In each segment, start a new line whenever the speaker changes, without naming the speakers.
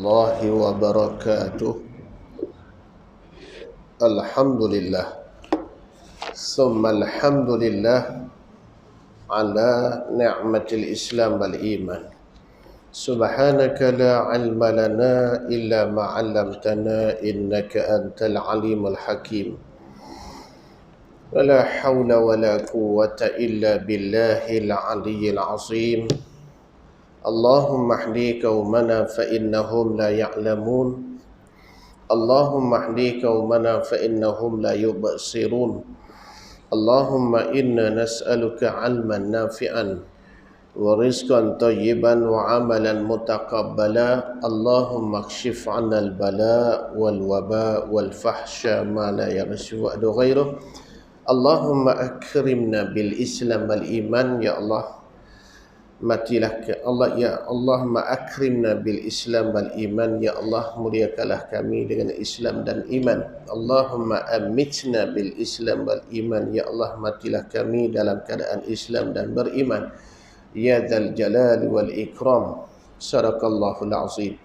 warahmatullahi wabarakatuh. Alhamdulillah, summa alhamdulillah ala ni'matil Islam wal iman. Subhanaka la ilma lana illa ma 'allamtana innaka antal alimul hakim. Wala hawla wala quwwata illa billahil aliyyil azim. Allahumma hdi qaumana fa innahum la ya'lamun. Allahumma hdi qaumana fa innahum la yubsirun. Allahumma inna nas'aluka 'ilman nafi'an wa rizqan thayyiban wa 'amalan mutaqabbala. Allahumma kshif 'anna al-bala wal waba wal fahsya ma la yaghshifu ghairuh. Allahumma akrimna bil Islam wal iman. Ya Allah, matilah ke Allah, ya Allahumma akrimna bil Islam wal iman. Ya Allah, muliakanlah kami dengan Islam dan iman. Allahumma amitna bil Islam wal iman. Ya Allah, matilah kami dalam keadaan Islam dan beriman. Ya dzal jalal wal ikram. Sadaqallahul azim.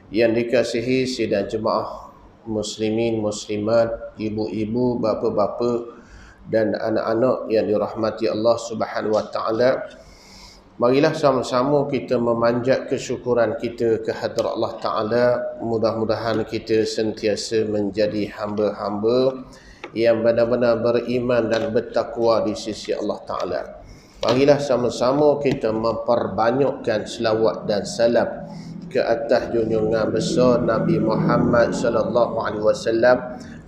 Yang dikasihi sidang jemaah muslimin muslimat, ibu-ibu, bapa-bapa dan anak-anak yang dirahmati Allah Subhanahu wa taala. Marilah sama-sama kita memanjat kesyukuran kita ke hadrat Allah Ta'ala. Mudah-mudahan kita sentiasa menjadi hamba-hamba yang benar-benar beriman dan bertakwa di sisi Allah Ta'ala. Marilah sama-sama kita memperbanyakkan selawat dan salam ke atas junjungan besar Nabi Muhammad sallallahu alaihi wasallam.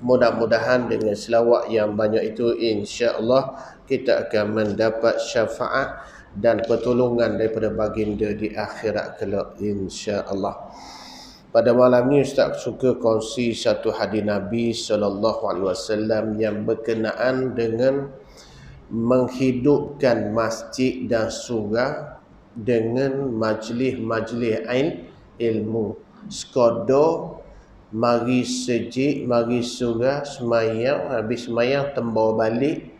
Mudah-mudahan dengan selawat yang banyak itu, insya-Allah kita akan mendapat syafaat dan pertolongan daripada baginda di akhirat kelak, insya-Allah. Pada malam ni Ustaz suka kongsi satu hadis Nabi sallallahu alaihi wasallam yang berkenaan dengan menghidupkan masjid dan surau dengan majlis-majlis ilmu. Sekadar mari sejid, mari surau, semayang, habis semayang tembau balik,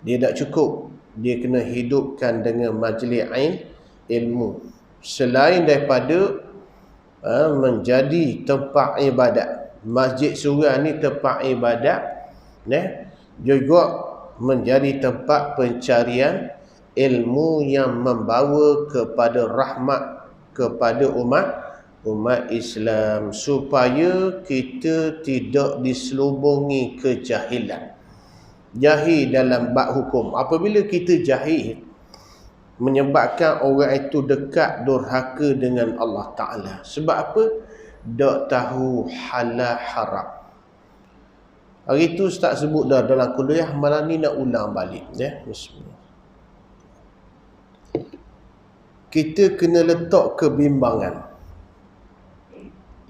dia tak cukup. Dia kena hidupkan dengan majlis ilmu. Selain daripada menjadi tempat ibadat, masjid surau ni tempat ibadat, juga menjadi tempat pencarian ilmu yang membawa kepada rahmat kepada umat Islam, supaya kita tidak diselubungi kejahilan. Jahil dalam bab hukum. Apabila kita jahil, menyebabkan orang itu dekat durhaka dengan Allah Ta'ala. Sebab apa? Tak tahu halal haram. Hari itu Ustaz sebut dah dalam kuliah, malam ni nak ulang balik. Bismillah. Kita kena letak kebimbangan.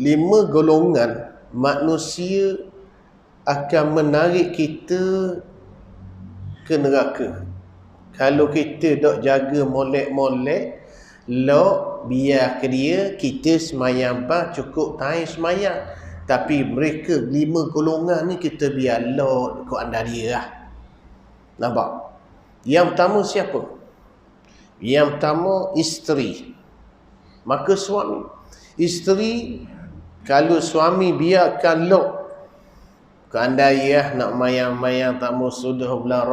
5 golongan manusia akan menarik kita ke neraka. Kalau kita dok jaga molek-molek, biar ke dia, kita semayang cukup time semayang. Tapi mereka 5 golongan ni kita biar ikut anda dia lah. Nampak? Yang pertama siapa? Yang pertama isteri. Maka suami. Isteri, kalau suami biarkan keandai nak mayang-mayang, tak mau sudah bulan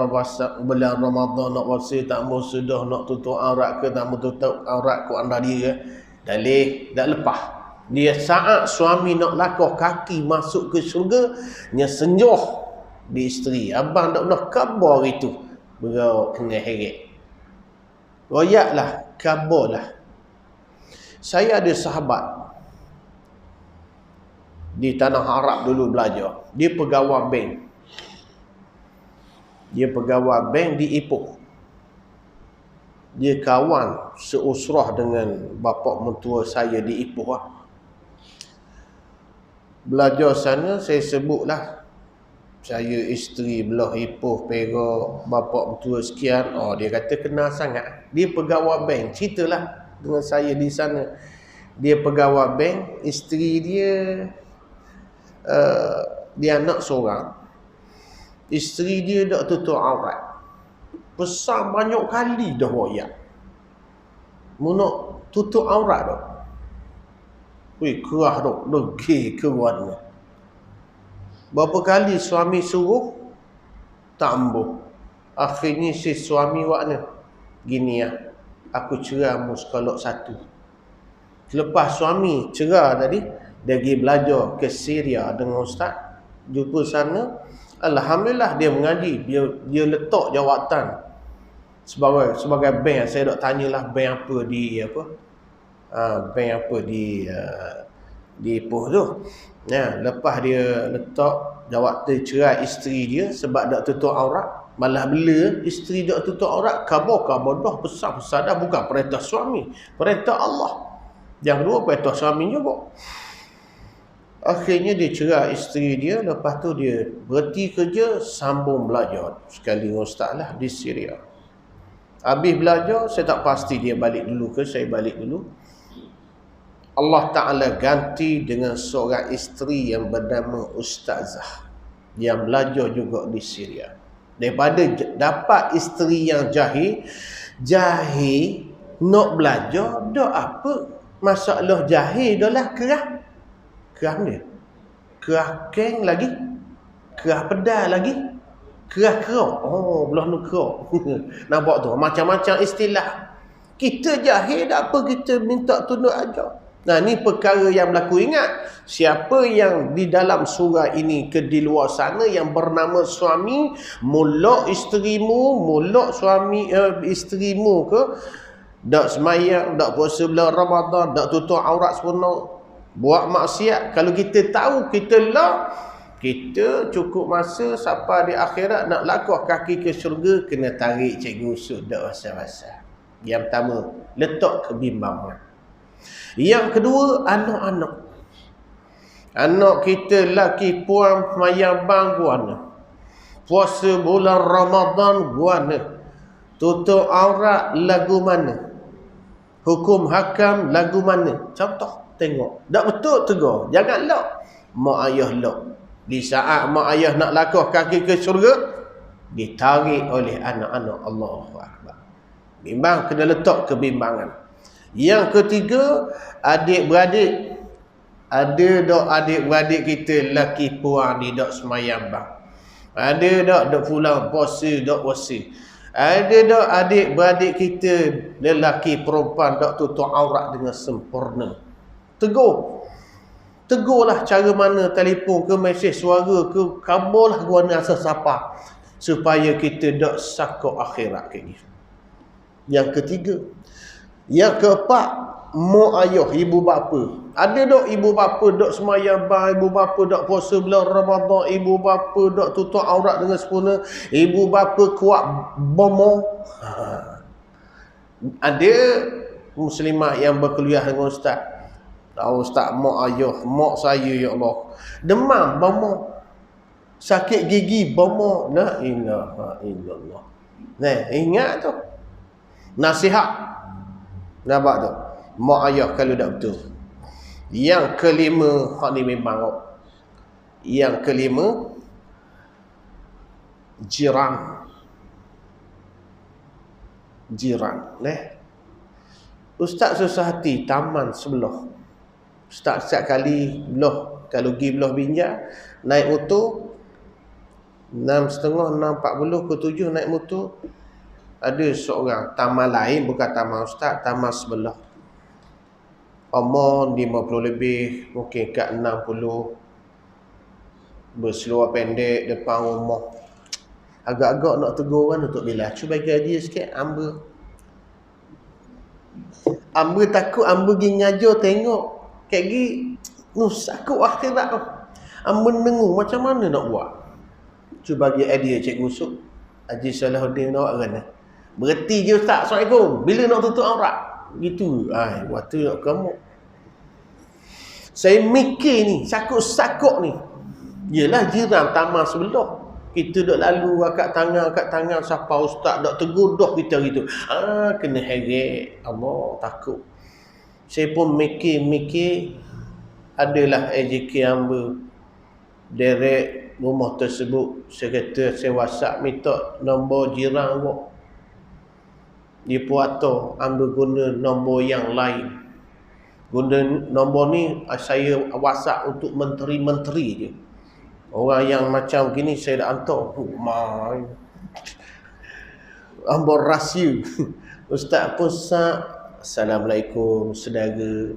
Ramadan nak puasa, tak mau sudah nak tutup aurat ke, tak mau tutup aurat ku anda dia, tak lepas. Dia saat suami nak lakah kaki masuk ke syurga, dia senjuh di isteri. Abang tak pernah khabar itu. Berau kena heret. Royaklah, khabarlah. Saya ada sahabat di tanah Arab dulu belajar. Dia pegawai bank. Di Ipoh. Dia kawan seusrah dengan bapa mentua saya di Ipoh. Belajar sana, saya sebutlah saya isteri belah Ipoh, Perak, bapa mentua sekian. Dia kata kenal sangat. Dia pegawai bank. Ceritalah dengan saya di sana. Dia pegawai bank, isteri dia dia anak seorang. Isteri dia tak tutup aurat. Pesan banyak kali dah royak. Mu nak tutup aurat dah. Wih, kerah tu, degi keruan. Berapa kali suami suruh, tak ambuh. Akhirnya si suami wakna, gini ya, aku cerai mu sekolok satu. Lepas suami cerai tadi, dia pergi belajar ke Syria dengan ustaz. Jumpa sana, alhamdulillah dia mengaji. Dia letak jawatan sebagai bank. Saya dok tanyalah bank apa di apa? Bank apa di Ipoh tu. Ya, lepas dia letak jawatan cerai isteri dia sebab dak tutup aurat. Malah bila isteri dak tutup aurat, khabar dah besar-besar dah, bukan perintah suami, perintah Allah. Yang kedua perintah suami juga. Akhirnya dia cerai isteri dia, lepas tu dia berhenti kerja, sambung belajar sekali dengan ustaz lah di Syria. Habis belajar, saya tak pasti dia balik dulu ke saya balik dulu. Allah Ta'ala ganti dengan seorang isteri yang bernama Ustazah, yang belajar juga di Syria. Daripada dapat isteri yang jahil nak belajar, dah apa masalah jahil dah lah kerah dia. Kerah keng lagi, kerah pedal lagi, kerah kerak. Oh, belah nu kerak. Nampak tu, macam-macam istilah. Kita jahil tak apa kita minta tunduk ajar. Nah, ni perkara yang berlaku. Ingat, siapa yang di dalam surah ini ke di luar sana yang bernama suami, mulak isterimu, mulak suami isterimu ke, dak semayang, dak puasa bulan Ramadan, dak tutup aurat sempurna, buat maksiat. Kalau kita tahu kita lah, kita cukup masa sampai di akhirat nak langkah kaki ke syurga, kena tarik cikgu usut dak pasal-pasal. Yang pertama, letak kebimbangan. Yang kedua, anak-anak. Anak kita laki puan mayang bang guana. Puasa bulan Ramadan guana. Tutup aurat lagu mana? Hukum hakam lagu mana? Contoh, tengok. Tak betul tegur. Jangan lock. Mak ayah lock. Di saat mak ayah nak langkah kaki ke syurga, ditarik oleh anak-anak. Allahu Akbar. Bimbang, kena letak kebimbangan. Yang ketiga, adik-beradik. Ada tak adik-beradik kita laki puan ni dok semayang bang? Ada tak pulang puasa dok puasa? Ada tak adik-beradik kita lelaki perempuan dok tutup aurat dengan sempurna? Tegurlah cara mana, telefon ke, mesej suara ke, kabarlah guana asal siapa, supaya kita dok sakut akhirat ke ni. Yang ketiga. Yang keempat, mak ayah, ibu bapa. Ada dok ibu bapa dok semayang bang, ibu bapa dok puasa bulan Ramadan, ibu bapa dok tutup aurat dengan sempurna, ibu bapa kuat bomo. Ada muslimah yang berkuliah dengan ustaz. Tahu ustaz, mak ayah, mak saya ya Allah, demam bomo, sakit gigi bomo. La ilaha illallah. Nah, ingat tu. Nasihat. Nampak tu? Mak ayah kalau tak betul. Yang kelima, hak ni memang. Yang kelima, jiran. Ustaz susah hati, taman sebelah. Ustaz setiap kali belah, kalau pergi belah Binjai, naik motor 6.30, 6.40 ke 7 naik motor. Ada seorang taman lain, bukan taman ustaz, taman sebelah. Umur 50 lebih, mungkin kat 60. Berseluar pendek depan rumah. Agak-agak nak tegur kan untuk bila. Cuba bagi dia sikit, Amba takut Amba pergi ngajar tengok. Kayak gini, sakut akhirat tu. Amba dengar macam mana nak buat. Cuba bagi idea Cikgu Usuk. Haji Salahuddin awak kan. Berhenti je ustaz, Assalamualaikum. Bila nak tutup aurat? Gitu. Waktu nak kamu. Saya mikir ni, sakut-sakut ni. Yelah jiran taman sebelah. Kita dok lalu akak tangan siapa ustaz dok tegur dah kita gitu. Kena heret. Allah takut. Saya pun mikir adalah AJK Amba direct rumah tersebut. Saya kata saya WhatsApp minta nombor jiran awak. Di Puato, Amba guna nombor yang lain. Guna nombor ni saya WhatsApp untuk menteri-menteri je. Orang yang macam gini saya dah hantar. Nombor rahsia. Ustaz pun Assalamualaikum saudara.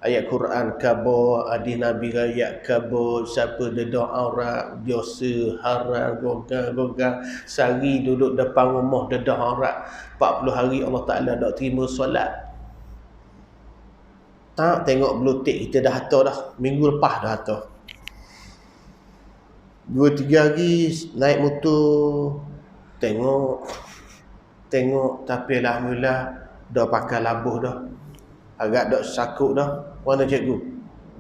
Ayat Quran khabar, hadis Nabi rakyat khabar, siapa dedah aurat, dosa, haram, gogang, sehari duduk depan rumah dedah aurat, 40 hari Allah Ta'ala tak terima solat. Tak, tengok blutik kita dah hantar dah. Minggu lepas dah hantar. 2-3 hari naik motor, tengok, tapi alhamdulillah dah pakai labuh dah. Agak dah sakut dah. Mana cikgu?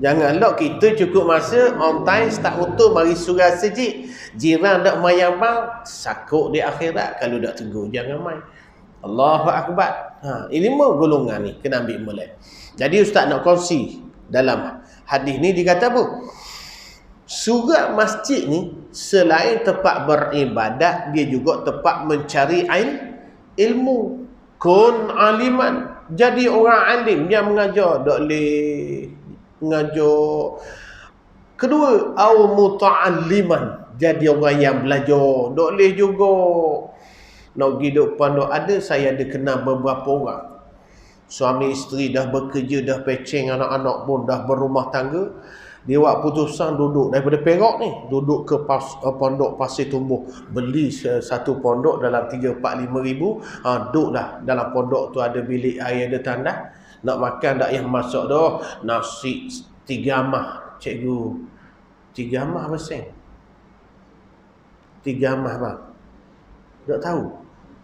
Janganlah kita cukup masa on time start motor mari surah sejik. Jiran dak mayang bang, sakut di akhirat kalau dak tegur. Jangan main. Allahu Akbar. Ini mau golongan ni kena ambil mulai. Jadi ustaz nak kongsi dalam hadis ni dikata apa? Surah masjid ni selain tempat beribadat, dia juga tempat mencari ilmu. Kun aliman, jadi orang alim yang mengajar, tak boleh mengajar. Kedua, au muta'alliman, jadi orang yang belajar, tak boleh juga. Nak pergi depan dok ada, saya ada kenal beberapa orang. Suami isteri dah bekerja, dah pecing, anak-anak pun dah berumah tangga. Dia buat putusan duduk daripada Perak ni, duduk ke pondok Pasir Tumbuh, beli satu pondok dalam 3-4-5 ribu. Duduklah dalam pondok tu, ada bilik air, ada tandas. Nak makan tak yang masak dah, nasi 3 amah cikgu. 3 amah apa sen? 3 amah bang, tak tahu.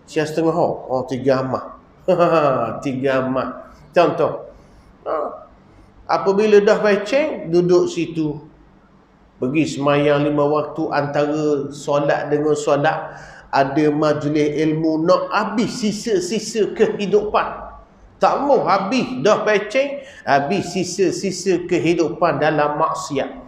Siang setengah 3 amah. 3 amah contoh. Apabila dah pecing, duduk situ. Pergi semayang 5 waktu, antara solat dengan solat ada majlis ilmu, nak habis sisa-sisa kehidupan. Tak mau habis, dah pecing, habis sisa-sisa kehidupan dalam maksiat.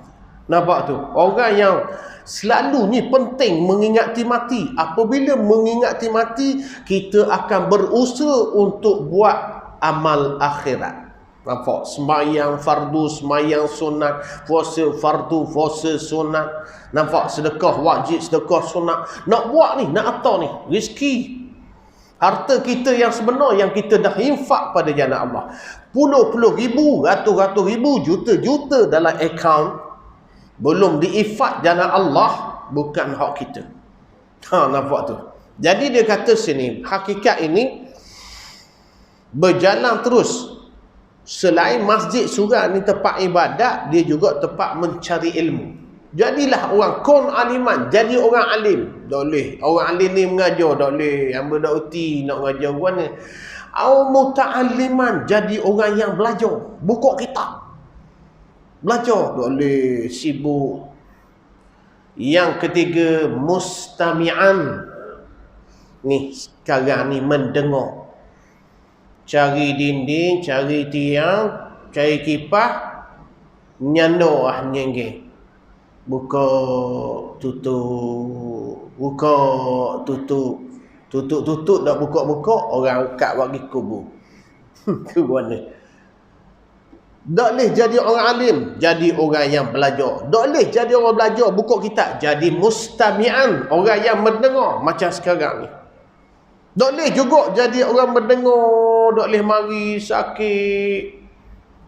Nampak tu? Orang yang selalu ni penting mengingati mati. Apabila mengingati mati, kita akan berusaha untuk buat amal akhirat. Nampak? Sembahyang fardu, sembahyang sunat, puasa fardu, puasa sunat. Nampak? Sedekah wajib, sedekah sunat. Nak buat ni, nak atur ni, rezeki. Harta kita yang sebenar, yang kita dah infak pada jalan Allah. Puluh-puluh ribu, ratus-ratus ribu, juta-juta dalam akaun, belum diinfak jalan Allah, bukan hak kita. Nampak tu? Jadi dia kata sini, hakikat ini berjalan terus. Selain masjid surah ni tempat ibadat, dia juga tempat mencari ilmu. Jadilah orang kun aliman, jadi orang alim. Tak boleh orang alim ni mengajar, tak boleh hamba dak reti nak mengajar mana. Au muta'alliman, jadi orang yang belajar, buka kitab, belajar, tak boleh sibuk. Yang ketiga, mustami'an, ni sekarang ni mendengar. Cari dinding, cari tiang, cari kipas, nyandor nyengge. Buka, tutup, buka, tutup. Tutup, dah buka-buka, orang angkat bagi kubur. Ke mana? Tak boleh jadi orang alim, jadi orang yang belajar. Tak boleh jadi orang belajar, buka kitab, jadi mustami'an, orang yang mendengar macam sekarang ni. Tak boleh juga jadi orang mendengar, tak boleh mari sakit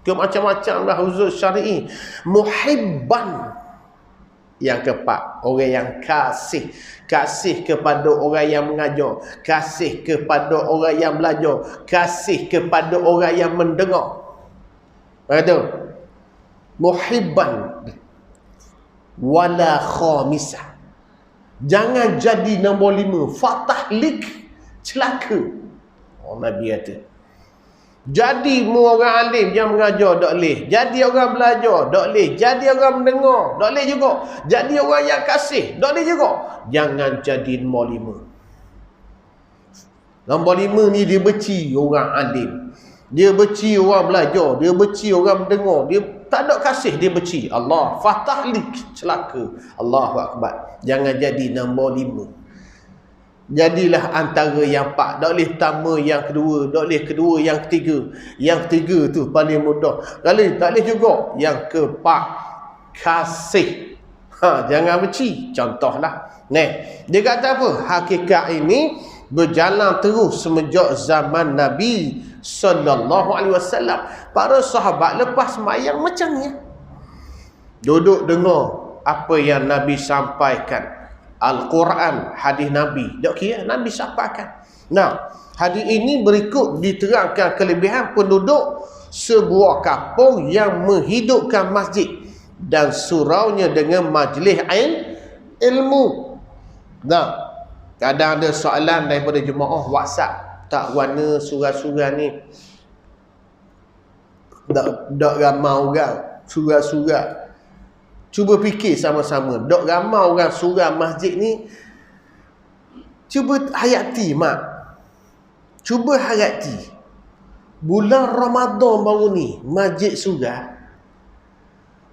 ke macam-macam lah uzur syar'i. Muhibban, yang keempat, orang yang kasih. Kasih kepada orang yang mengajar, kasih kepada orang yang belajar, kasih kepada orang yang mendengar. Ada muhibban wala khamisah. Jangan jadi nombor 5, fatahlik, celaka. Nabi kata, jadi orang alim yang mengajar tak boleh, jadi orang belajar tak boleh, jadi orang mendengar tak boleh juga, jadi orang yang kasih tak boleh juga. Jangan jadi nombor 5. Nombor 5 ni dia benci orang alim, dia benci orang belajar, dia benci orang mendengar, dia tak ada kasih, dia benci. Allah fatahlik, celaka. Allahu Akbar. Jangan jadi nombor 5. Jadilah antara yang empat. Tak boleh pertama yang kedua, tak boleh kedua yang ketiga. Yang ketiga tu paling mudah. Kali tak boleh juga yang keempat, kasih. Jangan benci. Contohlah. Dia kata apa? Hakikat ini berjalan terus semenjak zaman Nabi sallallahu alaihi wasallam. Para sahabat lepas sembahyang macam ni. Duduk dengar apa yang Nabi sampaikan. Al-Quran, hadis Nabi. Tak kira Nabi sampaikan. Nah, hadis ini berikut diterangkan kelebihan penduduk sebuah kampung yang menghidupkan masjid dan suraunya dengan majlis ilmu. Nah, kadang ada soalan daripada jemaah WhatsApp, tak warna surah-surah ni tak ramai orang surah-surah. Cuba fikir sama-sama, dok ramai orang surah masjid ni. Cuba hayati mak. Cuba hayati. Bulan Ramadan baru ni, masjid surah.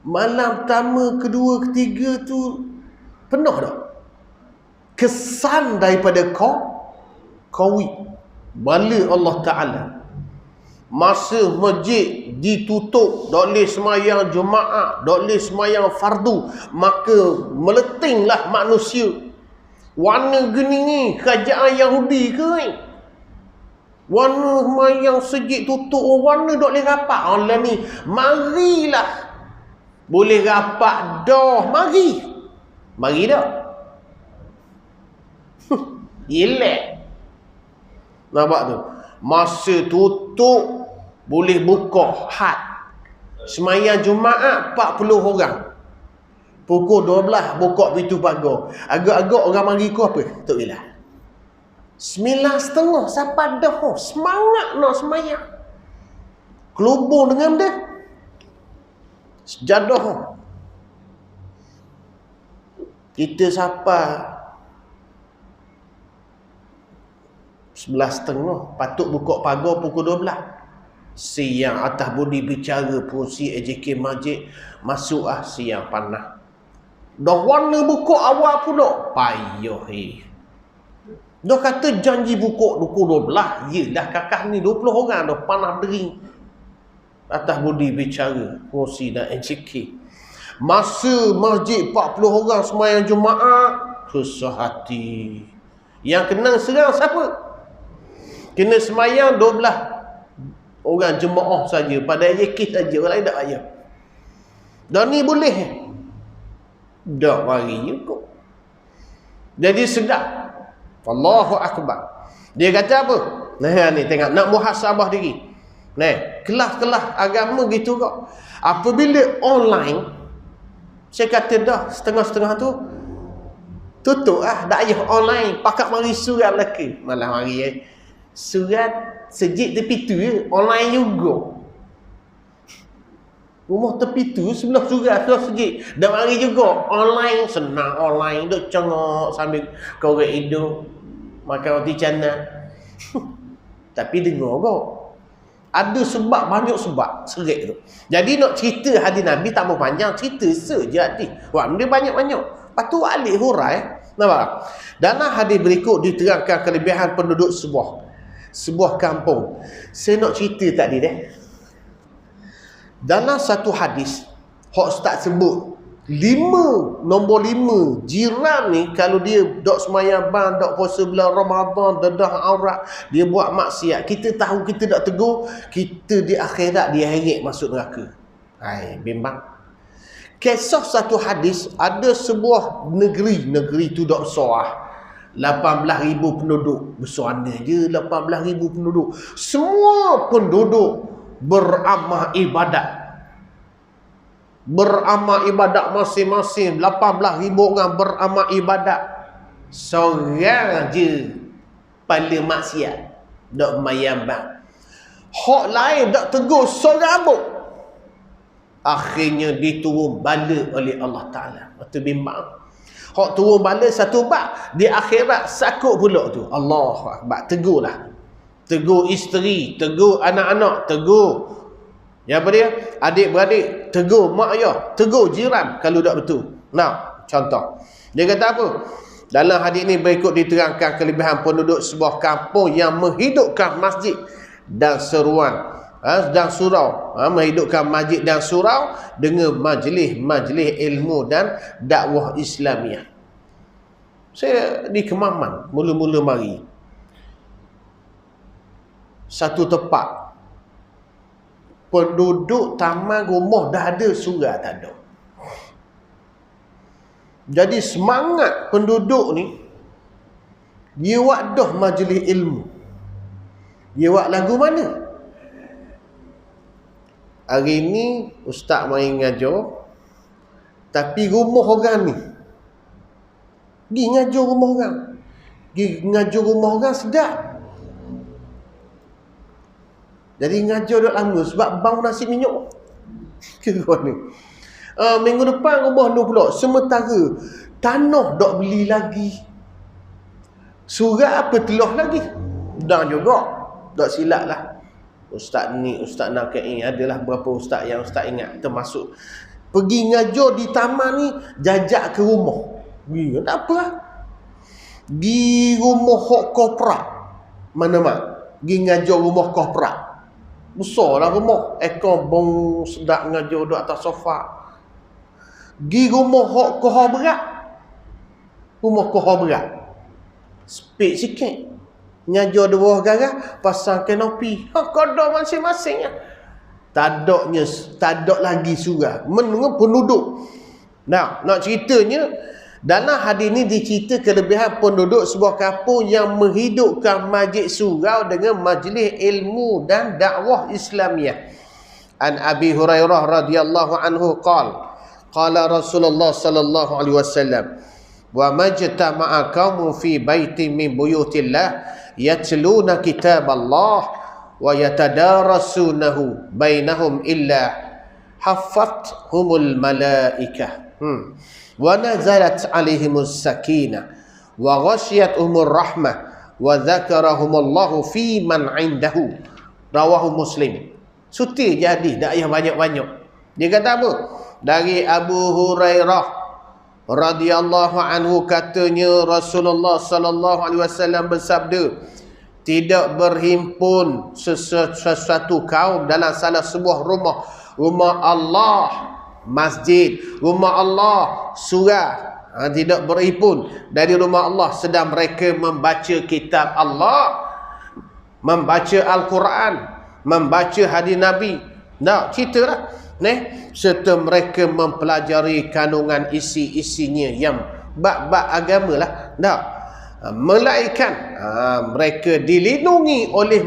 Malam pertama, kedua, ketiga tu penuh tak? Kesan daripada Qawi. Bala Allah Ta'ala. Masa masjid ditutup, tak boleh semayang Jumaat, tak boleh semayang fardu, maka meletinglah manusia. Warna gini ni kerajaan Yahudi ke ni? Warna semayang sejid tutup, warna tak boleh rapat. Allah ni, marilah. Boleh rapat dah, mari. Mari dah. Elek. Nampak tu? Masa tutup boleh buka had. Semayang Jumaat 40 orang. Pukul 12 buka pintu pagar. Agak-agak orang mari ku apa? Tak gila. 9.30 sampai dah semangat nak semayang. Kelubung dengan dia. Sejadah. Kita sampai 11.30 patut buka pagar pukul 12. Siang atas budi bicara pengurusi AJK masjid masuk siang panas. Dah warna buka awal pula payah dah kata janji buka pukul 12. Yelah kakak ni 20 orang dah panas berdering atas budi bicara pengurusi dan AJK. Masa masjid 40 orang semayang Jumaat, susah hati. Yang kena serang siapa? Kena semayang 12 orang jemaah saja. Pada AJK saja. Orang lain tak payah. Dan ni boleh. Tak mari juga. Jadi sedap. Allahu Akbar. Dia kata apa? Nah ni tengok. Nak muhasabah diri. Nah, kelas-kelas agama gitu kok. Apabila online, saya kata dah setengah-setengah tu tutup Tak payah online. Pakat mari surat lelaki. Malah mari surat sejid tepi tu online juga. Rumah tepi tu sebelah surat sejid. Dan mari juga online. Senang online. Duk cengok sambil korek hidung. Makan roti canai. Tapi dengar kok. Ada sebab, banyak sebab serik tu. Jadi nak cerita hadis Nabi tak mau panjang. Cerita saja hadis. Wah, dia banyak-banyak. Lepas tu alik hurai. Nampak? Dalam hadis berikut diterangkan kelebihan penduduk sebuah kampung. Saya nak cerita tadi dalam satu hadis hak Ustaz sebut nombor 5 jiran ni kalau dia dok semayang ban, dok puasa bulan Ramadan, dedah aurat, dia buat maksiat, kita tahu, kita tak tegur, kita di akhirat dia heret masuk neraka. Bimbang. Kisah satu hadis, ada sebuah negeri tu dok besar 18,000 penduduk. Bersuana je 18,000 penduduk. Semua penduduk beramal ibadat. Beramal ibadat masing-masing. 18,000 orang beramal ibadat. Seorang je paling maksiat. Dok mayambang. Hak lain dok tegur sorabuk. Akhirnya diturun bala oleh Allah Ta'ala. Itu bimbang. Hak turun bala satu bab, di akhirat sakut pula tu. Allahu Akbar. Tegurlah. Tegur isteri, tegur anak-anak, tegur apa dia? Adik-beradik, tegur mak ayah, tegur jiran kalau tak betul. Nah, contoh. Dia kata apa? Dalam hadis ini berikut diterangkan kelebihan penduduk sebuah kampung yang menghidupkan masjid dan seruan dan surau, menghidupkan masjid dan surau dengan majlis-majlis ilmu dan dakwah Islamiah. Saya di Kemaman mula-mula mari, satu tempat penduduk taman rumah dah ada, surau tak ada. Jadi semangat penduduk ni, dia buat dah majlis ilmu. Dia buat lagu mana? Hari ni ustaz main ngajar, tapi rumah orang ni pergi ngajar rumah orang. Pergi ngajar rumah orang sedap. Jadi ngajar dah lama sebab bau nasi minyak. Kira ni. Minggu depan rumah ni pula, sementara tanah dok beli lagi, surat apa telah lagi, dah juga dok silap lah. Ustaz ni, Ustaz Nakai, adalah berapa ustaz yang ustaz ingat, termasuk pergi ngajar di taman ni, jajak ke rumah. Pergi, tak apa lah. Di rumah hok korporat, mana-mana pergi ngajar rumah korporat. Besar lah rumah, ekor bong sedap ngajar duduk atas sofa. Di rumah hok kohor berat, rumah kohor berat, speed sikit, ngajar di bawah garah, pasang kanopi, kodok masing-masing ya. Tak ada lagi surah menunggu penduduk. Nah, nak ceritanya dalam hadis ini dicerita kelebihan penduduk sebuah kampung yang menghidupkan masjid surau dengan majlis ilmu dan dakwah Islamiah. An Abi Hurairah radhiyallahu anhu qala Rasulullah sallallahu alaihi wasallam, wa majtama'a qaumun fi baitin min buyutillah yatluna kitaballah wa yatadarasunahu bainahum illa haffathumul malaikah wa nazalat alaihimus sakinah wa ghasyiyatuhumur rahmah wa dzakarahumullahu fi man indahu. Rawahu Muslim. Suti jadi dak payah banyak-banyak. Dia kata apa? Dari Abu Hurairah radhiyallahu anhu katanya Rasulullah sallallahu alaihi wasallam bersabda, tidak berhimpun sesuatu kaum dalam salah sebuah rumah Allah, masjid, rumah Allah, surah, tidak berhimpun dari rumah Allah sedang mereka membaca kitab Allah, membaca Al-Quran, membaca hadis Nabi. Nah, cerita lah serta mereka mempelajari kandungan isi-isinya yang bab-bab agama lah. Nah, melainkan mereka dilindungi oleh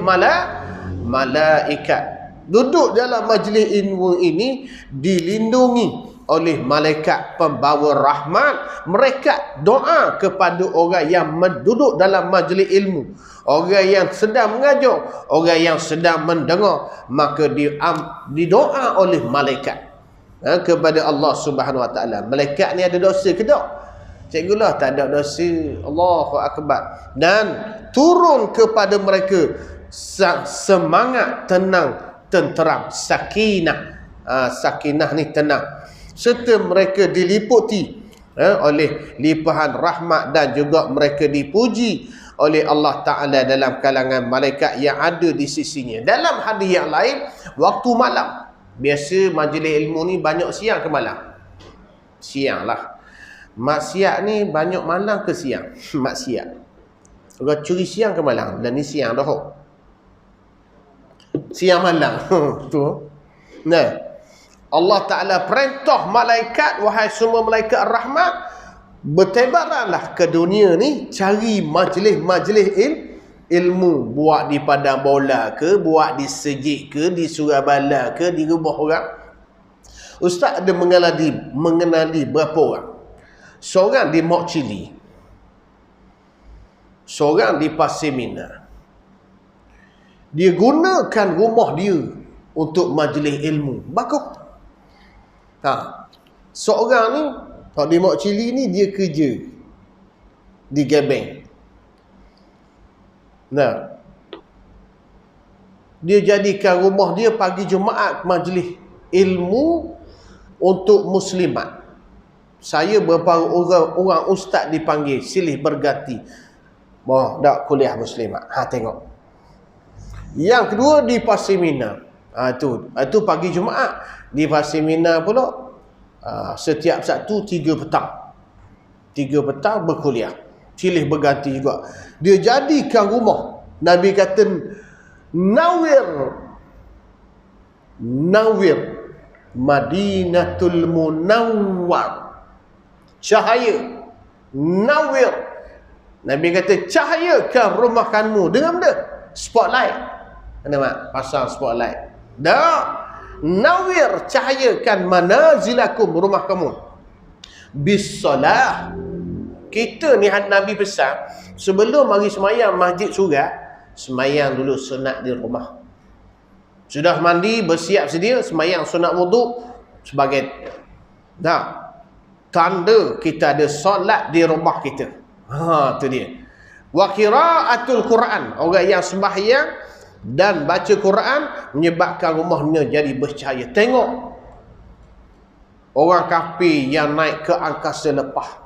malaikat. Duduk dalam majlis ilmu ini dilindungi oleh malaikat pembawa rahmat. Mereka doa kepada orang yang duduk dalam majlis ilmu, orang yang sedang mengajar, orang yang sedang mendengar, maka didoa oleh malaikat kepada Allah Subhanahu Wa Taala. Malaikat ni ada dosa ke tak? Cikgu lah, tak ada dosa. Allahu Akbar. Dan turun kepada mereka semangat, tenang, tenteram, sakinah. Sakinah ni tenang. Serta mereka diliputi oleh limpahan rahmat dan juga mereka dipuji oleh Allah Ta'ala dalam kalangan malaikat yang ada di sisinya. Dalam hadis yang lain, waktu malam. Biasa majlis ilmu ni banyak siang ke malam? Siang lah. Maksiat ni banyak malam ke siang? Maksiat. Orang curi siang ke malam? Dan ni siang dah. Siang malam. Tu. Nah, Allah Ta'ala perintah malaikat, wahai semua malaikat rahmat, bertebaranlah ke dunia ni, cari majlis-majlis ilmu. Buat di padang bola ke, buat di sejid ke, di Surabaya ke, di rumah orang. Ustaz ada mengenali berapa orang. Seorang di Mok Cili, seorang di Pasir Mina. Dia gunakan rumah dia untuk majlis ilmu. Bagus. Seorang ni, kalau di Mok Cili ni, dia kerja di Gebeng. Nah, dia jadikan rumah dia pagi Jumaat majlis ilmu untuk muslimat. Saya beberapa orang ustaz dipanggil, silih berganti. Mau dak kuliah Muslimat. Tengok. Yang kedua di Pasir Mina. Itu pagi Jumaat. Di Pasir Mina pula setiap Sabtu 3 petang. 3 petang berkuliah. Silih berganti juga. Dia jadikan rumah. Nabi kata Nawir Madinatul Munawwar. Cahaya. Nawir. Nabi kata cahayakan rumah kamu dengan benda spotlight. Nampak? Pasang spotlight. Nawir, cahayakan manazilakum, rumah kamu. Bisalah. Kita ni Nabi pesan, sebelum mari semayang masjid surat, semayang dulu sunat di rumah. Sudah mandi, bersiap sedia, semayang sunat wuduk sebagai tanda kita ada solat di rumah kita. Tu dia. Wa qiraatul Quran. Orang yang sembahyang dan baca Quran menyebabkan rumahnya jadi bercahaya. Tengok orang kafir yang naik ke angkasa lepas.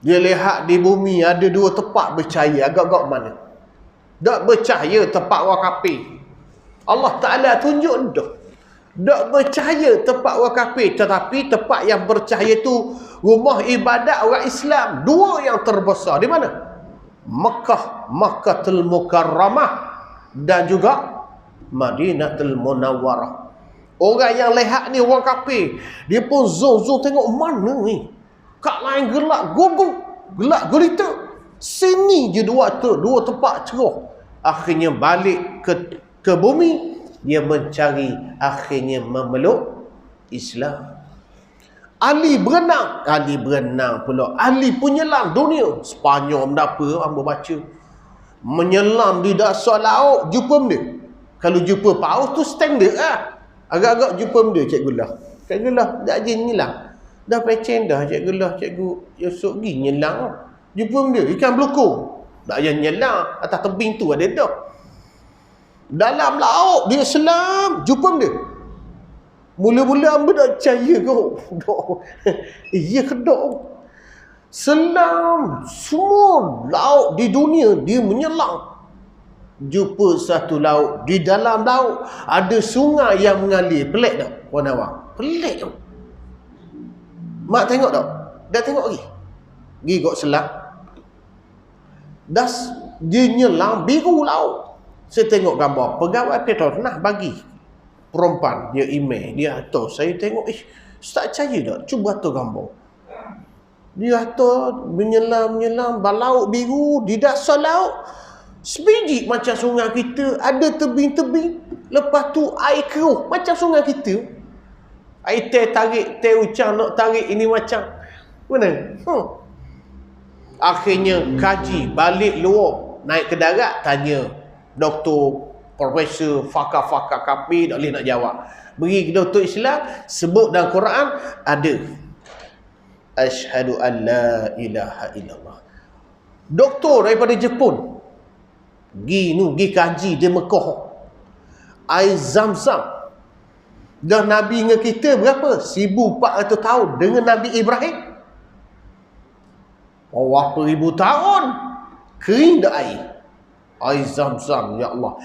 Dia lihat di bumi ada 2 tempat bercahaya. Agak-agak mana? Tak bercahaya tempat orang kafir. Allah Ta'ala tunjuk dah. Tak bercahaya tempat orang kafir. Tetapi tempat yang bercahaya tu rumah ibadat orang Islam. 2 yang terbesar. Di mana? Makkatul Mukarramah dan juga Madinatul Munawwarah. Orang yang lihat ni orang kafir, dia pun zoom tengok mana ni. Kat lain gelap gugup, gelap gulita. Sini je 2 tempat cerah. Akhirnya balik ke bumi, dia mencari, akhirnya memeluk Islam. Ali berenang pula. Ali penyelam dunia. Sepanyol mendapa, hamba baca. Menyelam di dasar laut, jumpa benda. Kalau jumpa paus tu standard lah. Agak-agak jumpa benda, cikgu lah. Cikgu lah, tak je nyelam. Dah pecen dah, cikgu lah, cikgu esok pergi nyelam. Jumpa benda, ikan belukung. Tak je nyelam, atas tebing tu ada dah. Dalam laut, dia selam, jumpa benda. Mula-mula hamba tak percaya kau. Iya ke tak? Selam semua laut di dunia dia menyelam. Jumpa satu laut, di dalam laut ada sungai yang mengalir. Pelik tak puan awak? Pelik tak? Mak tengok tak? Dah tengok lagi? Pergi kot selam. Dia nyelam biru laut. Saya tengok gambar. Pegawai Petronas bagi perempuan dia email, dia hantar. Saya tengok, tak percaya tak? Cuba hantar gambar. Dia hantar menyelam laut biru di dasar laut. Sebiji macam sungai kita, ada tebing-tebing. Lepas tu air keruh macam sungai kita. Air tarik, hujan nak tarik ini macam mana? Akhirnya kaji balik luar, naik ke darat, tanya doktor, profesor, fakar-fakar kafir, tak boleh nak jawab. Beri ke doktor Islam, sebut dalam Quran, ada. Asyhadu an la ilaha illallah. Doktor daripada Jepun, pergi kaji di Mekah. Air Zam-Zam. Dah Nabi dengan kita berapa? 1400 tahun. Dengan Nabi Ibrahim, berapa ribu tahun. Kering dah air. Air Zam-Zam, ya Allah.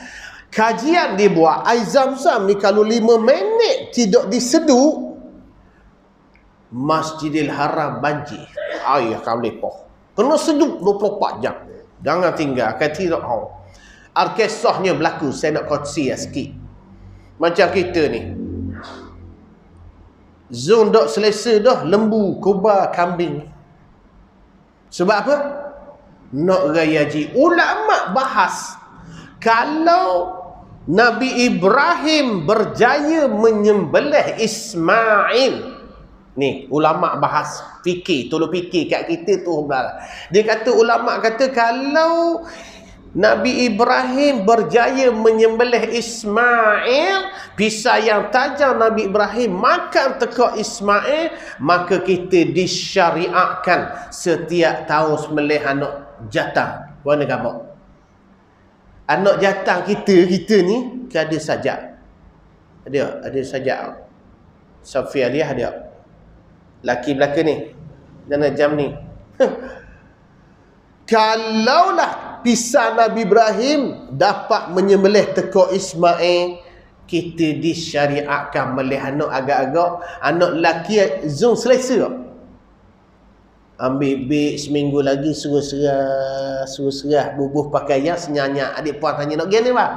Kajian dia buat, air Zam-Zam ni kalau 5 minit tidak diseduh, Masjidil Haram banjir. Air akan melepuh. Kena seduh 24 jam. Jangan tinggalkan, tidak tahu. Kisahnya berlaku, saya nak kongsi sikit. Macam kita ni. Zoom dah selesa dah, lembu, kuba, kambing. Sebab apa? Nak raya haji. Ulama bahas, kalau Nabi Ibrahim berjaya menyembelih Ismail. Ni ulama bahas fikir, tolong fikir kat kita tu. Dia kata, ulama kata kalau Nabi Ibrahim berjaya menyembelih Ismail, pisau yang tajam Nabi Ibrahim makan tekak Ismail, maka kita disyariatkan setiap tahun sembelih anak jatang. Mana kamu? Anak jatang kita ni ada sajak. Ada sajak. Safiyah dia ada. laki belaka ni. Jangan jam ni. Kalaulah pisah Nabi Ibrahim dapat menyembelih teko Ismail, kita disyariatkan melih anak agak-agak, anak lelaki zung selesa. Ambil beg seminggu lagi suruh serah bubuh pakaian senyanyak. Adik puan tanya nak pergi ni bang?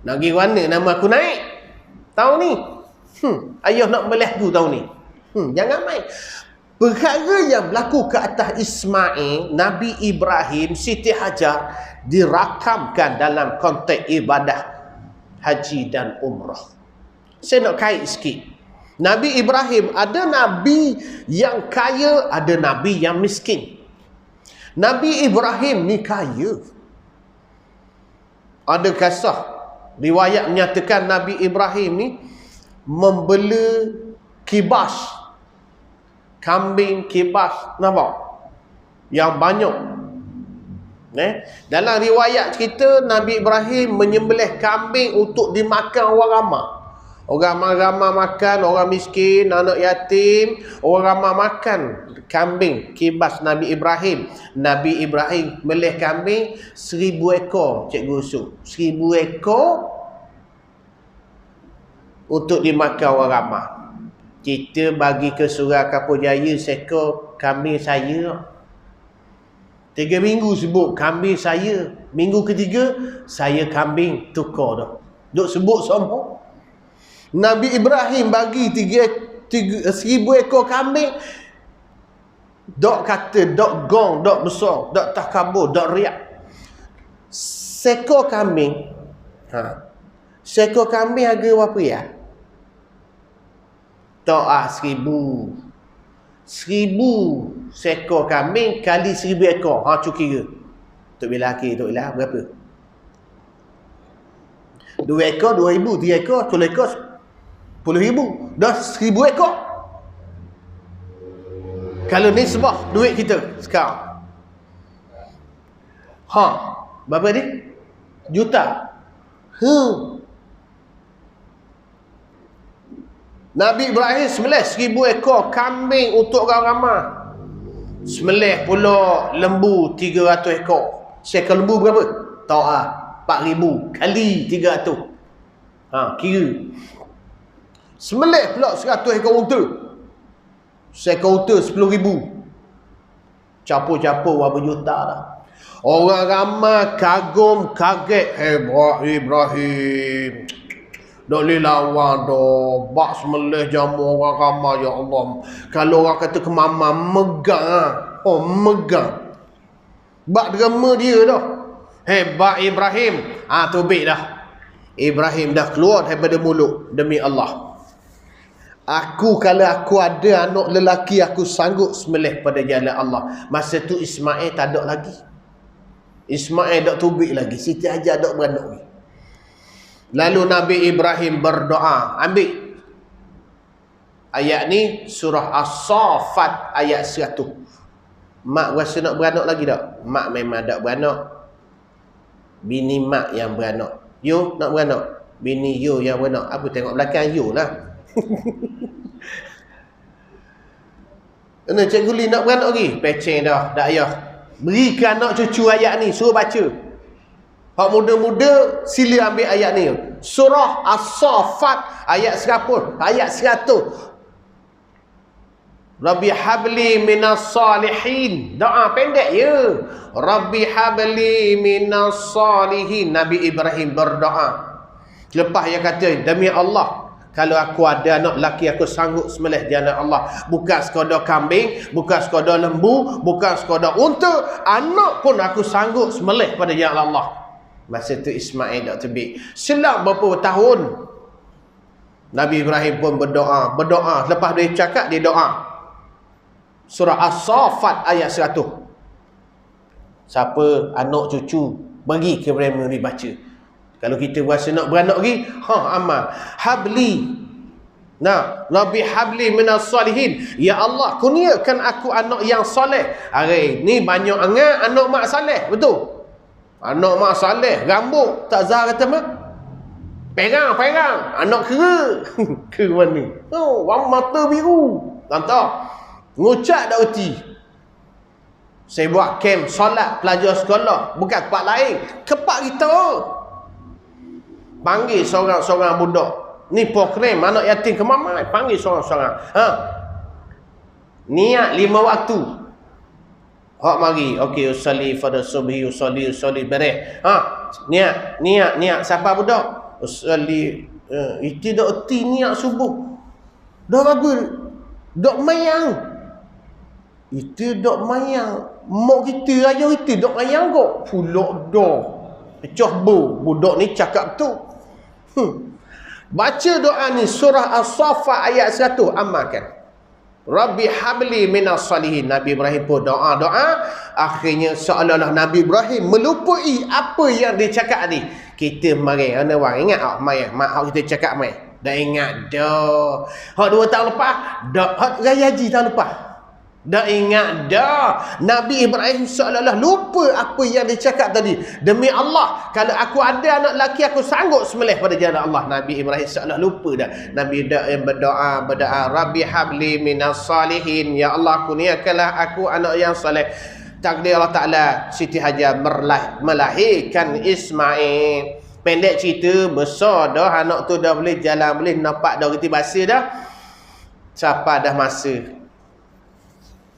Nak pergi mana? Nama aku naik tahun ni. Ayah nak melih aku tahun ni. Jangan main. Perkara yang berlaku ke atas Ismail, Nabi Ibrahim, Siti Hajar dirakamkan dalam konteks ibadah haji dan umrah. Saya nak kait sikit. Nabi Ibrahim, ada Nabi yang kaya, ada Nabi yang miskin. Nabi Ibrahim ni kaya. Ada kisah riwayat menyatakan Nabi Ibrahim ni membela kibas, kambing kibas, nampak? Yang banyak. Dalam riwayat cerita, Nabi Ibrahim menyembelih kambing untuk dimakan orang ramai. Orang ramai makan, orang miskin, anak yatim, orang ramai makan kambing kibas Nabi Ibrahim. Nabi Ibrahim melih kambing 1000 ekor, Cikgu Usuk. 1000 ekor untuk dimakan orang ramai. Kita bagi ke Surah Kapur Jaya sekor kambing saya. 3 minggu sebut kambing saya. Minggu ketiga, saya kambing tukar dah. Duk sebut semua. Nabi Ibrahim bagi 1000 ekor kambing. Dok kata, dok gong, dok besar, dok takabur, dok riak. Sekor kambing. Sekor kambing harga berapa ya? Tak 1000. 1000 sekor kambing kali 1000 ekor. Cuk kira. Tok bila akhir, tok bila berapa? 2 ekor 2000, 3 ekor 10 ekor 10,000. Dah 1000 ekor. Kalau ni sebab duit kita sekarang. Berapa ni? Juta. Nabi Ibrahim sembelih 1000 ekor kambing untuk orang ramai. Sembelih pula lembu 300 ekor. Sekor lembu berapa? Tahu 4,000 kali 300. Kira. Sembelih pula 100 ekor unta. Sekor unta 10,000. Capur-capur berapa juta dah. Orang ramai kagum, kaget. Hebat Ibrahim. Tak boleh lawan dah. Bak sembelih jamu orang ramai, ya Allah. Kalau orang kata kemamam, megang. Megang. Bak derma dia dah. Hebat Ibrahim. Tubik dah. Ibrahim dah keluar daripada mulut. Demi Allah. Kalau aku ada anak lelaki, aku sanggup sembelih pada jalan Allah. Masa tu Ismail tak ada lagi. Ismail tak tubik lagi. Siti Hajar tak beranak lagi. Lalu Nabi Ibrahim berdoa. Ambil ayat ni, surah As-Saffat ayat 100. Mak rasa nak beranak lagi tak? Mak memang tak beranak. Bini mak yang beranak. You nak beranak? Bini you yang beranak. Apa tengok belakang you lah. Cikgu Li nak beranak lagi? Peceng dah, tak payah. Berikan anak cucu ayat ni, suruh baca. Hak muda-muda sila ambil ayat ni. Surah As-Saffat ayat 100. Ayat 100. Rabbi habli minas salihin. Doa pendek ya. Rabbi habli minas salihin. Nabi Ibrahim berdoa. Lepas dia kata, demi Allah, kalau aku ada anak lelaki, aku sanggup sembelih jalan Allah. Bukan sekadar kambing, bukan sekadar lembu, bukan sekadar unta. Anak pun aku sanggup sembelih pada jalan Allah. Masa tu Ismail tak tebik. Selang beberapa tahun, Nabi Ibrahim pun berdoa. Lepas dia cakap, dia doa. Surah As-Saffat ayat 100. Siapa anak cucu, bagi ke Ibrahim dibaca. Kalau kita berasa nak beranak lagi, amal. Habli. Nabi habli minas salihin. Ya Allah, kurniakan aku anak yang soleh. Hari ni banyak anak mak soleh, betul? Anak mak saleh, rambut tak Zah kata mak. Perang. Anak kera. Kera mana? Orang mata biru. Contoh. Ngucap dak reti. Saya buat camp solat pelajar sekolah, bukan tempat lain, kepak kita. Panggil seorang-seorang budak. Ni program anak yatim ke mama, panggil seorang-seorang. Niat 5 waktu. Hak mari, okey, usolli pada subhi, usolli beres. Niat siapa budak? Usolli itu dak erti niat subuh. Dak bagus. Dak mayang. Itu dak mayang. Mak kita aja itu dak mayang kok. Pulak dah. Pecah budak ni cakap tu. Baca doa ni surah As-Saffat ayat 100, amalkan. Rabbi habli minas salihin. Nabi Ibrahim pun doa. Akhirnya seolah-olah Nabi Ibrahim melupui apa yang dia cakap tadi. Kita mari, ana orang ingat tak mai mak kita cakap mai? Dah ingat dah. Hak 2 tahun lepas, dah hak raya haji tahun lepas. Dah ingat dah. Nabi Ibrahim seolah-olah lupa apa yang dia cakap tadi. Demi Allah, kalau aku ada anak lelaki, aku sanggup sembelih pada jalan Allah. Nabi Ibrahim seolah lupa dah. Nabi berdoa, Rabbi habli minas salihin. Ya Allah, kurniakanlah aku anak yang saleh. Takdir Allah Ta'ala, Siti Hajar melahirkan Ismail. Pendek cerita, besar dah anak tu dah boleh jalan, boleh nampak dah reti bahasa dah. Siapa dah masa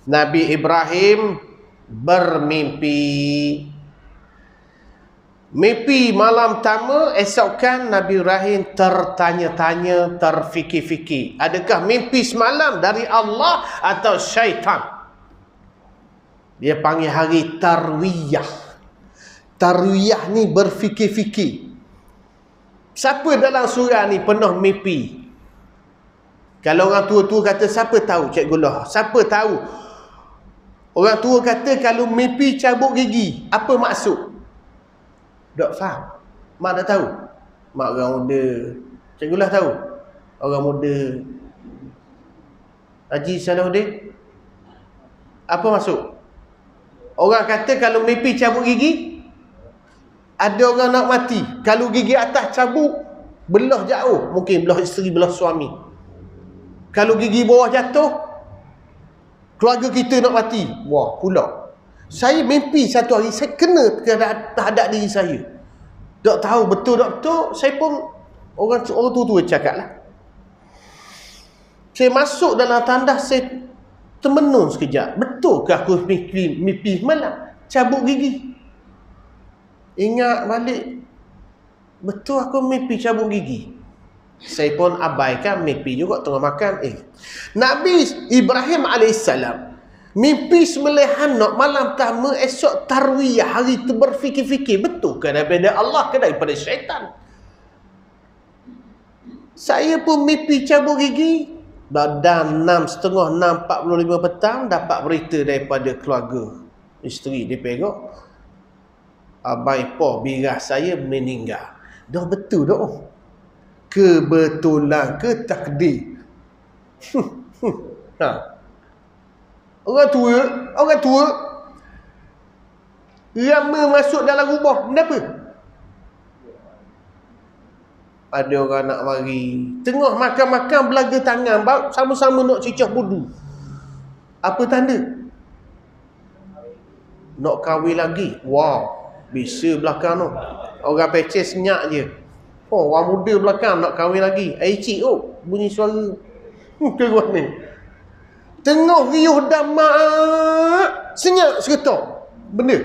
Nabi Ibrahim bermimpi. Mimpi malam pertama, esokkan Nabi Ibrahim tertanya-tanya, terfikir-fikir. Adakah mimpi semalam dari Allah atau syaitan? Dia panggil hari tarwiyah. Tarwiyah ni berfikir-fikir. Siapa dalam surah ni penuh mimpi? Kalau orang tua-tua kata, siapa tahu Cikgu Lah? Siapa tahu? Orang tua kata kalau mimpi cabut gigi, apa maksud? Tak faham. Mak tak tahu. Mak orang muda. Cikgu Lah tahu. Orang muda. Haji Salahuddin. Apa maksud? Orang kata kalau mimpi cabut gigi, ada orang nak mati. Kalau gigi atas cabut, belah jauh. Mungkin belah isteri, belah suami. Kalau gigi bawah jatuh, keluarga kita nak mati. Wah, pula. Saya mimpi satu hari, saya kena terhadap diri saya. Tak tahu betul tak betul, saya pun orang tua-tua cakap lah. Saya masuk dalam tandas, saya termenung sekejap. Betul ke aku mimpi malam cabut gigi? Ingat balik, betul aku mimpi cabut gigi. Saya pun abaikan, mimpi juga tengah makan. Nabi Ibrahim AS mimpi sembelih anak malam pertama, esok tarwiyah, hari tu berfikir-fikir, betul ke daripada Allah ke daripada syaitan? Saya pun mimpi cabut gigi. Dan 6.30, 6.45 petang dapat berita daripada keluarga. Isteri dia perak, abai poh birah saya meninggal. Dah betul dah. Kebetulan ke takdir? Orang tua lama masuk dalam rumah. Kenapa? Ada orang nak mari, tengah makan-makan belaga tangan, sama-sama nak cicah budu. Apa tanda? Nak kahwin lagi. Wow, bisa belakang tu. Orang peces senyap je. Oh, orang muda belakang nak kahwin lagi. Cik, bunyi suara. Keluar ni. Tengah riuh damak, senyap seketok. Benda.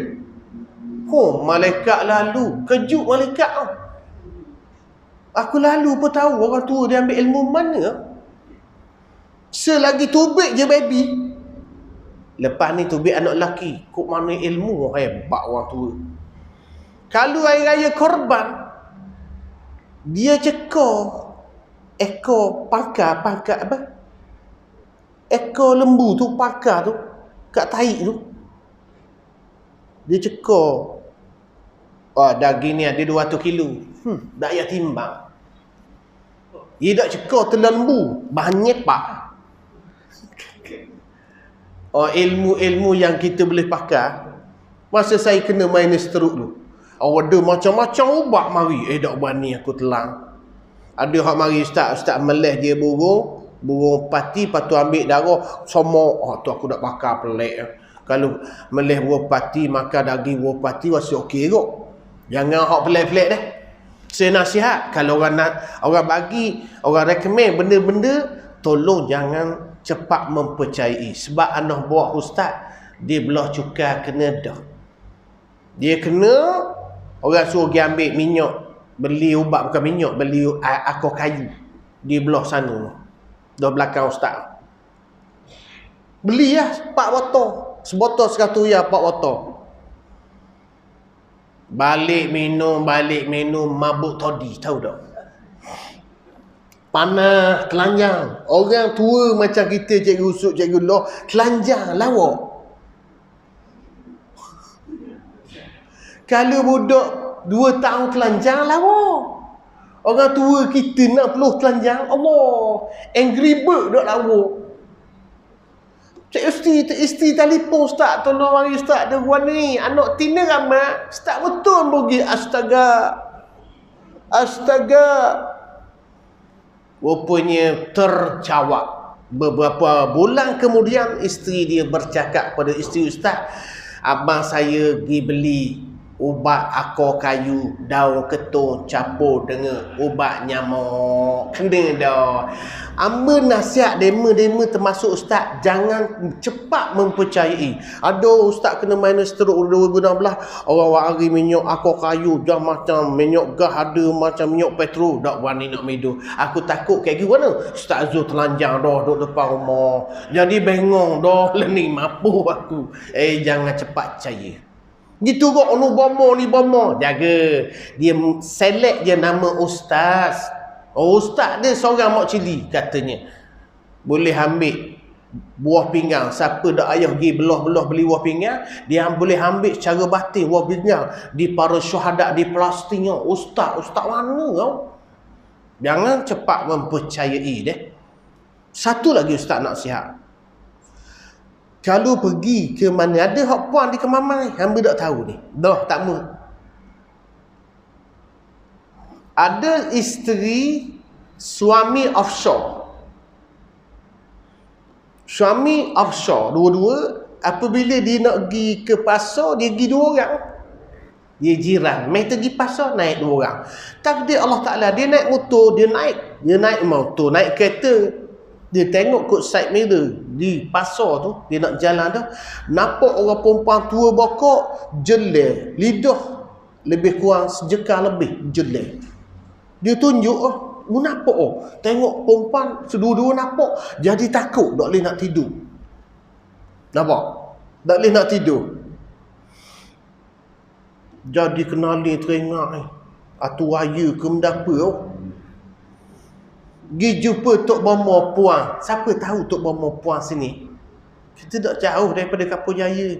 Malaikat lalu. Kejut malaikat tau. Aku lalu pun tahu orang tua dia ambil ilmu mana. Selagi tubik je baby. Lepas ni tubik anak lelaki. Kok mana ilmu hebat orang tua. Kalau hari raya korban, dia cekor ekor pangkar apa? Ekor lembu tu, pakar tu, kat tahi tu. Dia cekor. Daging ni ada 200 kilo. Tak payah timbang. Dia tak cekor telan lembu. Bahan nyepak. Ilmu-ilmu yang kita boleh pakai. Masa saya kena minus teruk tu. Ada macam-macam ubat mari. Tak berani aku telang. Ada hak mari ustaz meleh dia burung. burung pati patu ambil darah somok. Oh tu aku dak bakar pelik. Kalau melih burung pati makan daging burung pati masih okey kot. Jangan hak pelik-pelik dah. Saya nasihat kalau orang bagi, orang recommend benda-benda, tolong jangan cepat mempercayai. Sebab anak buah ustaz dia belah cukai kena dah. Dia kena orang suruh pergi ambil minyak, beli ubat bukan minyak, beli akar kayu di belah sana. Dah belakang ustaz. Beli lah 4 botol. Sebotol 100 riyal 4 botol. Balik minum, mabuk todi, tahu tak? Panah, telanjang. Orang tua macam kita, cikgu usuk, cikgu loh, telanjang, lawak. Kalau budak 2 tahun telanjang, lawak. Orang tua kita 60 telanjang, Allah. Angry bird dak lawak. Isteri telefon, ustaz tolong mari ustaz ada warna ni, anak tina ramai, ustaz betul pergi, astaga. Rupanya terjawab. Beberapa bulan kemudian isteri dia bercakap pada isteri ustaz, abang saya pergi beli ubat akar kayu, daun ketung campur dengan ubat nyamuk. Kena dah. Amba nasihat dema-dema termasuk ustaz, jangan cepat mempercayai. Ada ustaz kena minus stroke 2016, orang wari minyak akar kayu dah macam minyak gas, ada macam minyak petrol, dak berani nak minum. Aku takut kayak gimana? Ustaz Zul telanjang dah duduk depan rumah. Jadi bengong dah ni mampu aku. Jangan cepat percaya. Gitu kok ni bomo. Jaga. Dia select je nama ustaz. Ustaz dia seorang mak cili katanya. Boleh ambil buah pinggang. Siapa dak ayah pergi belah-belah beli buah pinggang, dia boleh ambil secara batin buah pinggang di para syuhada di Palestin. Ustaz mana kau? Jangan cepat mempercayai deh. Satu lagi ustaz nak sihat. Kalau pergi ke mana ada hak puan di Kemamai, hamba tak tahu ni. Dah tak mu. Ada isteri suami offshore. Suami offshore dua-dua, apabila dia nak pergi ke pasar, dia pergi 2 orang. Dia jiran, mai pergi pasar naik 2 orang. Takdir Allah Taala, dia naik motor, dia naik motor, naik kereta. Dia tengok kot side mirror di pasar tu, dia nak jalan tu, nampak orang perempuan tua bokok, jelek, lidah lebih kurang sejekar lebih, jelek. Dia tunjuk, nampak tengok perempuan sedua-dua nampak, jadi takut, tak boleh nak tidur. Nampak? Tak boleh nak tidur. Jadi kenali teringat ni, atu raya ke mendapa pergi jumpa Tok Bomo Puan. Siapa tahu Tok Bomo Puan sini? Kita tak jauh daripada Kapur Jaya.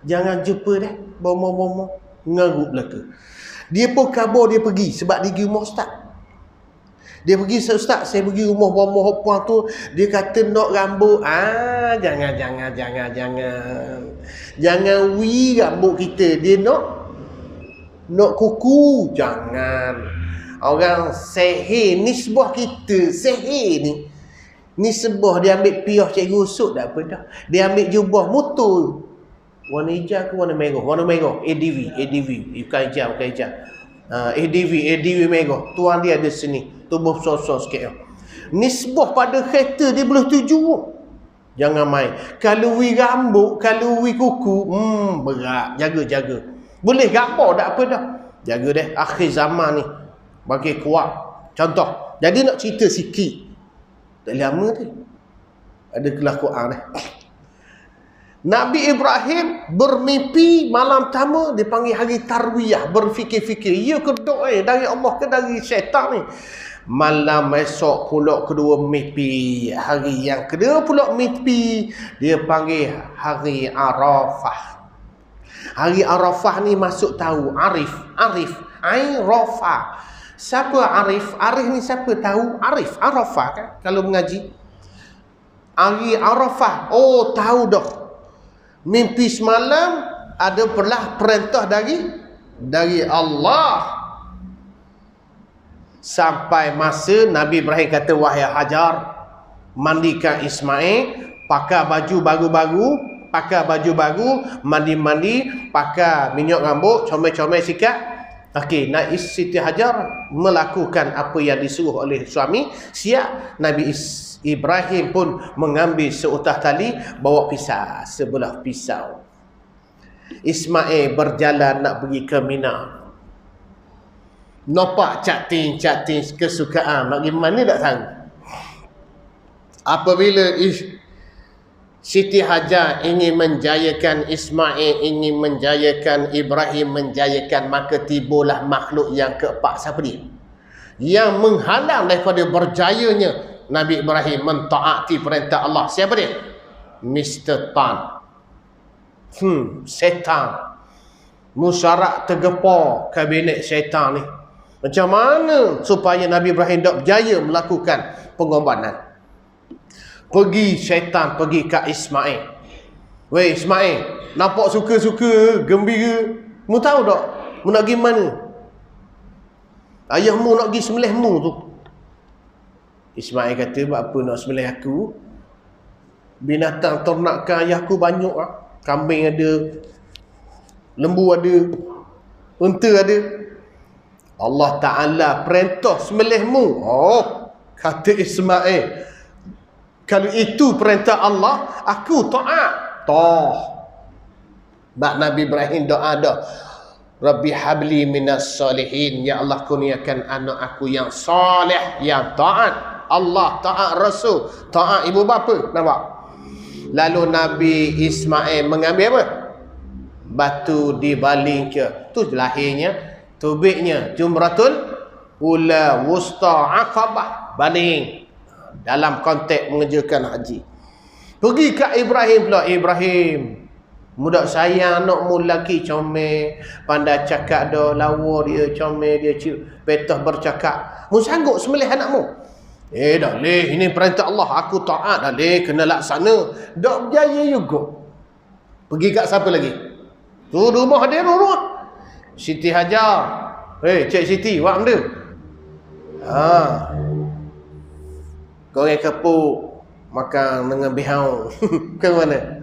Jangan jumpa dah Bomo-bomo. Ngarut belaka. Dia pun kabur, dia pergi sebab dia pergi rumah ustaz. Dia pergi, ustaz saya pergi rumah Bomo Puan tu, dia kata nak rambut. Jangan. Jangan rambut kita. Dia nak kuku. Jangan. Orang sehir, nisbah kita, sehir ni. Nisbah dia ambil piyah cikgu usuk tak apa dah. Dia ambil jubah motor. Warna hijau ke warna merah? Warna merah. ADV. Bukan hijau. ADV merah. Tuan dia ada sini. Tubuh besar-besar sikit. Nisbah pada kereta dia boleh tuju. Jangan main. Kalau rambut, kalau kuku, berat. Jaga. Boleh gambar tak apa dah. Jaga deh. Akhir zaman ni. Bagi kuat. Contoh. Jadi nak cerita sikit. Tak lama tu. Ada kelas Quran ni. Nabi Ibrahim bermimpi malam pertama, dia panggil hari tarwiyah, berfikir-fikir. Ya ke doa dari Allah ke dari syaitan ni? Malam esok pula kedua mimpi. Hari yang kedua pula mimpi, dia panggil hari Arafah. Hari Arafah ni masuk tahu. Arif. Arafah. Siapa Arif? Arif ni siapa tahu? Arafah kan? Kalau mengaji. Hari Arafah. Oh, tahu dah. Mimpi semalam ada perintah dari Allah. Sampai masa Nabi Ibrahim kata, wahai Hajar, mandikan Ismail, pakai baju baru, mandi-mandi, pakai minyak rambut, comel-comel sikat. Okey, Siti Hajar melakukan apa yang disuruh oleh suami. Siap, Nabi Ibrahim pun mengambil seutah tali, bawa pisau, sebelah pisau. Ismail berjalan nak pergi ke Mina. Nampak cating kesukaan, nak pergi mana tak tahu. Apabila Siti Hajar ingin menjayakan Ismail, ingin menjayakan Ibrahim, menjayakan, maka tibalah makhluk yang keempat. Siapa dia? Yang menghalang daripada berjayanya Nabi Ibrahim mentaati perintah Allah. Siapa dia? Mr. Tan. Setan. Musyarak tergepar kabinet setan ni. Macam mana supaya Nabi Ibrahim tak berjaya melakukan pengorbanan? Pergi syaitan pergi ke Ismail. Weh Ismail, nampak suka-suka, gembira. Mu tahu tak? Mu nak pergi mana? Ayahmu nak pergi sembelihmu tu. Ismail kata, apa nak sembelih aku? Binatang ternakan ayahku banyak lah. Kambing ada, lembu ada, unta ada. Allah Ta'ala perintah sembelihmu. Oh, kata Ismail, kalau itu perintah Allah, aku taat. Bak Nabi Ibrahim doa dah. Rabbi habli minas salihin. Ya Allah, kurniakan anak aku yang soleh, yang taat Allah, taat Rasul, taat ibu bapa. Nampak? Lalu Nabi Ismail mengambil apa? Batu dibaling ke. Tu lahirnya, tubiknya Jumratul Ula, Wusta, Aqabah, baling. Dalam konteks mengerjakan haji. Pergi ke Ibrahim pula. Ibrahim, mudak sayang anakmu lelaki, comel, pandai cakap dah, lawa dia, comel dia, petah bercakap. Mu sanggup sembelih anakmu? Dah leh, ini perintah Allah, aku taat dah leh, kena laksana. Tak berjaya juga. Pergi kat siapa lagi? Tu rumah dia, rumah Siti Hajar. Cik Siti, buat benda. Goreng kepuk, makan dengan bihau. Ke mana?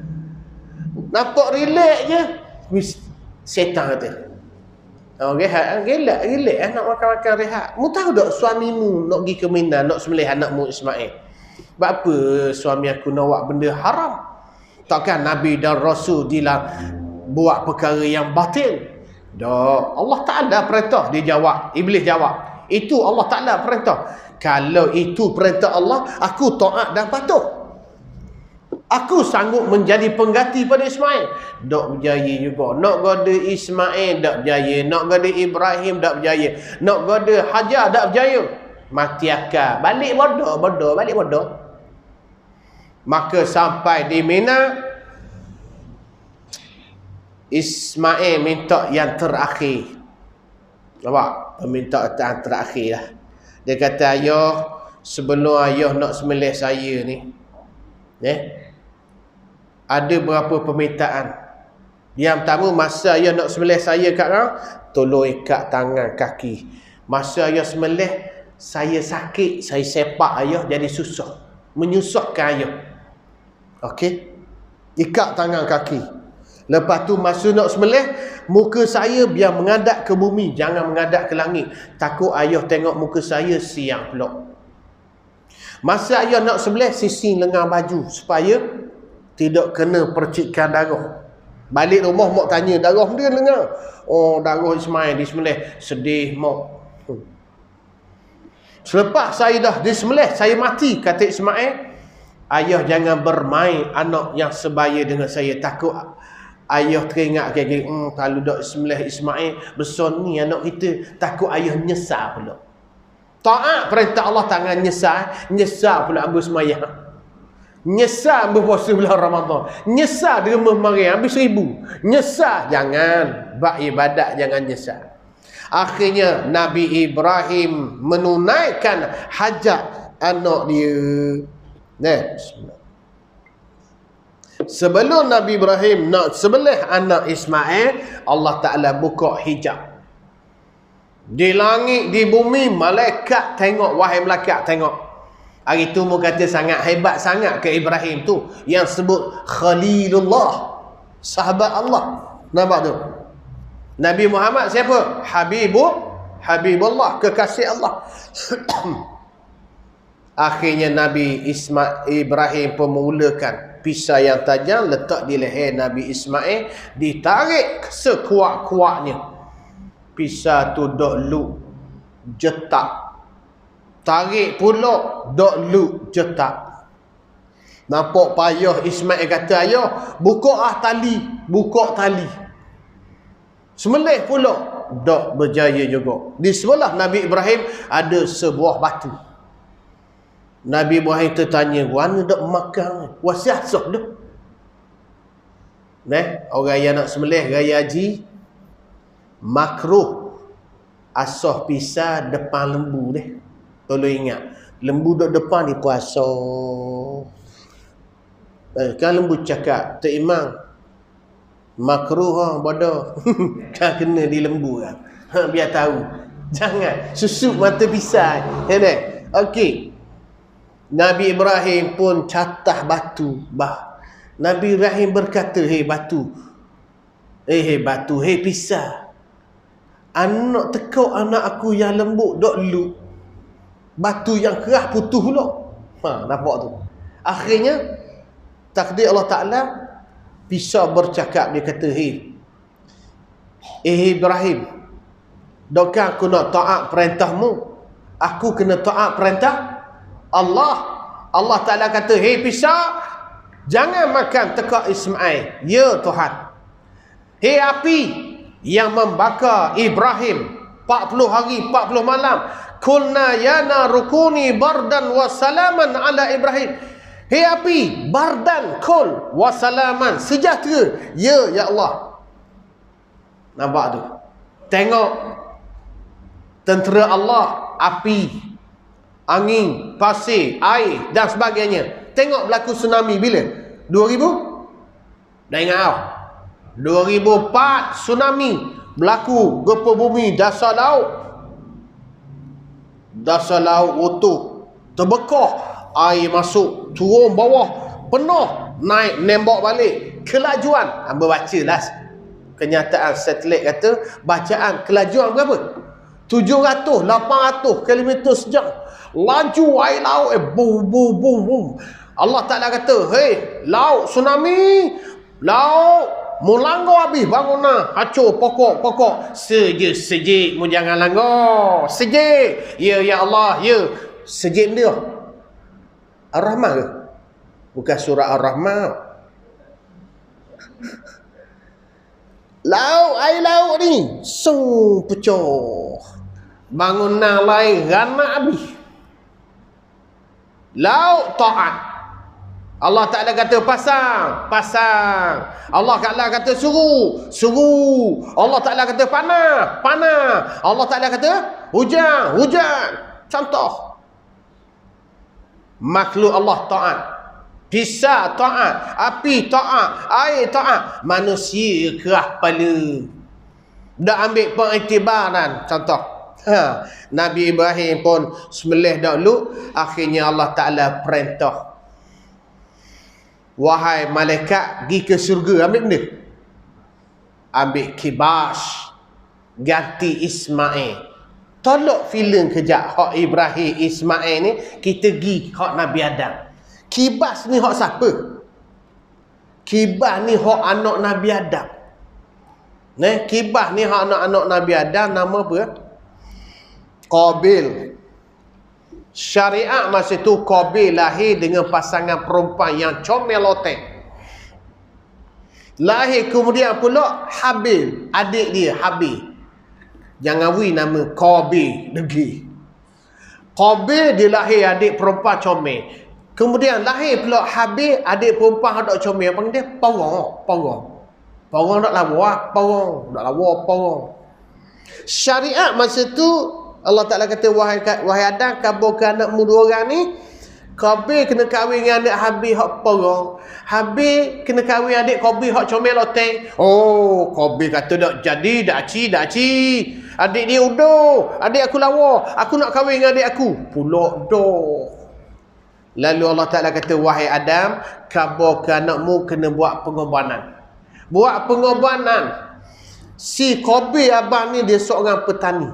Nampak relax je. Setan kata. Rehat, relax nak makan-makan rehat. Mu tahu tak suamimu nak pergi ke Mina, nak sembelih anakmu Ismail? Sebab apa suami aku nak buat benda haram? Takkan Nabi dan Rasul buat perkara yang batil? Dah, Allah Ta'ala perintah, dia jawab. Iblis jawab. Itu Allah Ta'ala perintah. Kalau itu perintah Allah, aku taat dan patuh. Aku sanggup menjadi pengganti pada Ismail. Tak berjaya juga. Nak goda Ismail, tak berjaya. Nak goda Ibrahim, tak berjaya. Nak goda Hajar, tak berjaya. Mati akal. Balik bodoh. Maka sampai di Mina, Ismail minta yang terakhir. Nampak? Minta yang terakhir lah. Dia kata, ayah, sebelum ayah nak sembelih saya ni, ada berapa permintaan. Yang pertama, masa ayah nak sembelih saya kat orang, tolong ikat tangan kaki. Masa ayah sembelih, saya sakit, saya sepak ayah jadi susah, menyusahkan ayah. Okey? Ikat tangan kaki. Lepas tu masa nak sembelih, muka saya biar menghadap ke bumi, jangan menghadap ke langit. Takut ayah tengok muka saya siang pula. Masa ayah nak sembelih, sising lengan baju supaya tidak kena percikan darah. Balik rumah mak tanya, darah dia lengan. Oh, darah Ismail disembelih. Sedih mak. Selepas saya dah disembelih, saya mati, kata Ismail. Ayah jangan bermain anak yang sebaya dengan saya. Takut ayah teringat kalau dak sembelih Ismail, besar ni anak kita, takut ayah nyesal pula. Taat perintah Allah, tangan nyesal pula ambil semayang, nyesal ambil puasa bulan Ramadan, nyesal derma mari ambil 1000, nyesal. Jangan bak ibadat, jangan nyesal. Akhirnya Nabi Ibrahim menunaikan hajat anak dia. Bismillah. Sebelum Nabi Ibrahim nak sembelih anak Ismail, Allah Ta'ala buka hijab. Di langit, di bumi, malaikat tengok, wahai malaikat tengok. Hari tu mu kata sangat hebat sangat ke Ibrahim tu, yang sebut Khalilullah, sahabat Allah. Nampak tu? Nabi Muhammad siapa? Habibullah, kekasih Allah. Akhirnya Nabi Ibrahim pun memulakan pisau yang tajam letak di leher Nabi Ismail, ditarik sekuat-kuatnya. Pisau tu dok luk jetak. Tarik pula dok luk jetak. Nampak payah Ismail kata, ayah, buka tali. Semelih pula dok berjaya juga. Di sebelah Nabi Ibrahim ada sebuah batu. Nabi Ibrahim tertanya, "Mana dak makan? Wasiat sok dah." Orang yang nak sembelih raya haji makruh asah pisah depan lembu deh. Tolong ingat, lembu duduk depan ni puasa. Kan lembu cakap, "Tok Imam, makruh bodoh." Kan kena di lembu kan. Biar tahu. Jangan susuk mata pisah. Okey. Nabi Ibrahim pun catah batu. Nabi Ibrahim berkata, "Hei batu. Hei pisah. Anak tekau anak aku yang lembut dok luk. Batu yang keras putus pula." Nampak tu. Akhirnya takdir Allah Ta'ala, pisau bercakap, dia kata, "Hei Ibrahim, dokah aku nak taat perintahmu? Aku kena taat perintah Allah." Allah Ta'ala kata, "Hei pisau, jangan makan tekak Ismail." "Ya Tuhan." "Hei api yang membakar Ibrahim 40 hari 40 malam, kulna ya narukuni bardan wa salaman ala Ibrahim." "Hei api, bardan, kul, wa salaman, sejahtera." "Ya Allah." Nampak tu? Tengok tentera Allah, api, angin, pasir, air dan sebagainya. Tengok berlaku tsunami bila? 2000? Dah ingat tau? 2004 tsunami berlaku, gempa bumi, dasar laut utuh, terbekah, air masuk, turun bawah, penuh, naik, nembak balik. Kelajuan, hamba bacalah kenyataan satelit kata, bacaan kelajuan berapa? 700, 800 km sejam. Laju air laut, boom. Allah Ta'ala kata, "Hei laut, tsunami, laut melanggar habis bangunan, hancur pokok. Sejik mu jangan langgar. Sejik." "Ya Allah, ya." Sejik dia Ar-Rahman ke? Bukan surah Ar-Rahman. Air laut ni pecah. Bangunan lain ranak habis. Laut taat. Allah Ta'ala kata pasang. Allah Ta'ala kata suruh. Allah Ta'ala kata panah. Allah Ta'ala kata hujan. Contoh. Makhluk Allah taat. Pisau taat, api taat, air taat. Manusia kerah kepala. Dah ambil pengiktibaran. Contoh. Nabi Ibrahim pun sembelih dahulu. Akhirnya Allah Ta'ala perintah, "Wahai malaikat, pergi ke syurga, ambil benda. Ambil kibas, ganti Ismail." Tolak filem kejap hak Ibrahim Ismail ni, kita pergi hak Nabi Adam. Kibas ni hak siapa? Kibas ni hak anak Nabi Adam. Kibas ni hak anak-anak Nabi Adam, nama apa? Qabil. Syariat masa tu Qabil lahir dengan pasangan perempuan yang comel otek. Lahir kemudian pula Habil, adik dia Habil. Jangan nama Qabil lagi. Qabil dia lahir adik perempuan comel. Kemudian lahir pula Habil, adik perempuan ada comel. Panggil dia Porong tak lawa, porong. Syariat masa tu Allah Ta'ala kata, wahai Adam, kaburkan anakmu 2 orang ni. Qabil kena kahwin dengan adik Habil hak porong. Habil kena kahwin adik Qabil hak comel loteng. Qabil kata tak jadi, dak ci. Adik dia udah, adik aku lawa. Aku nak kahwin dengan adik aku. Pulak dah. Lalu Allah Ta'ala kata, wahai Adam, khabar ke anakmu kena buat pengorbanan. Buat pengorbanan. Si Qabil abang ni dia seorang petani.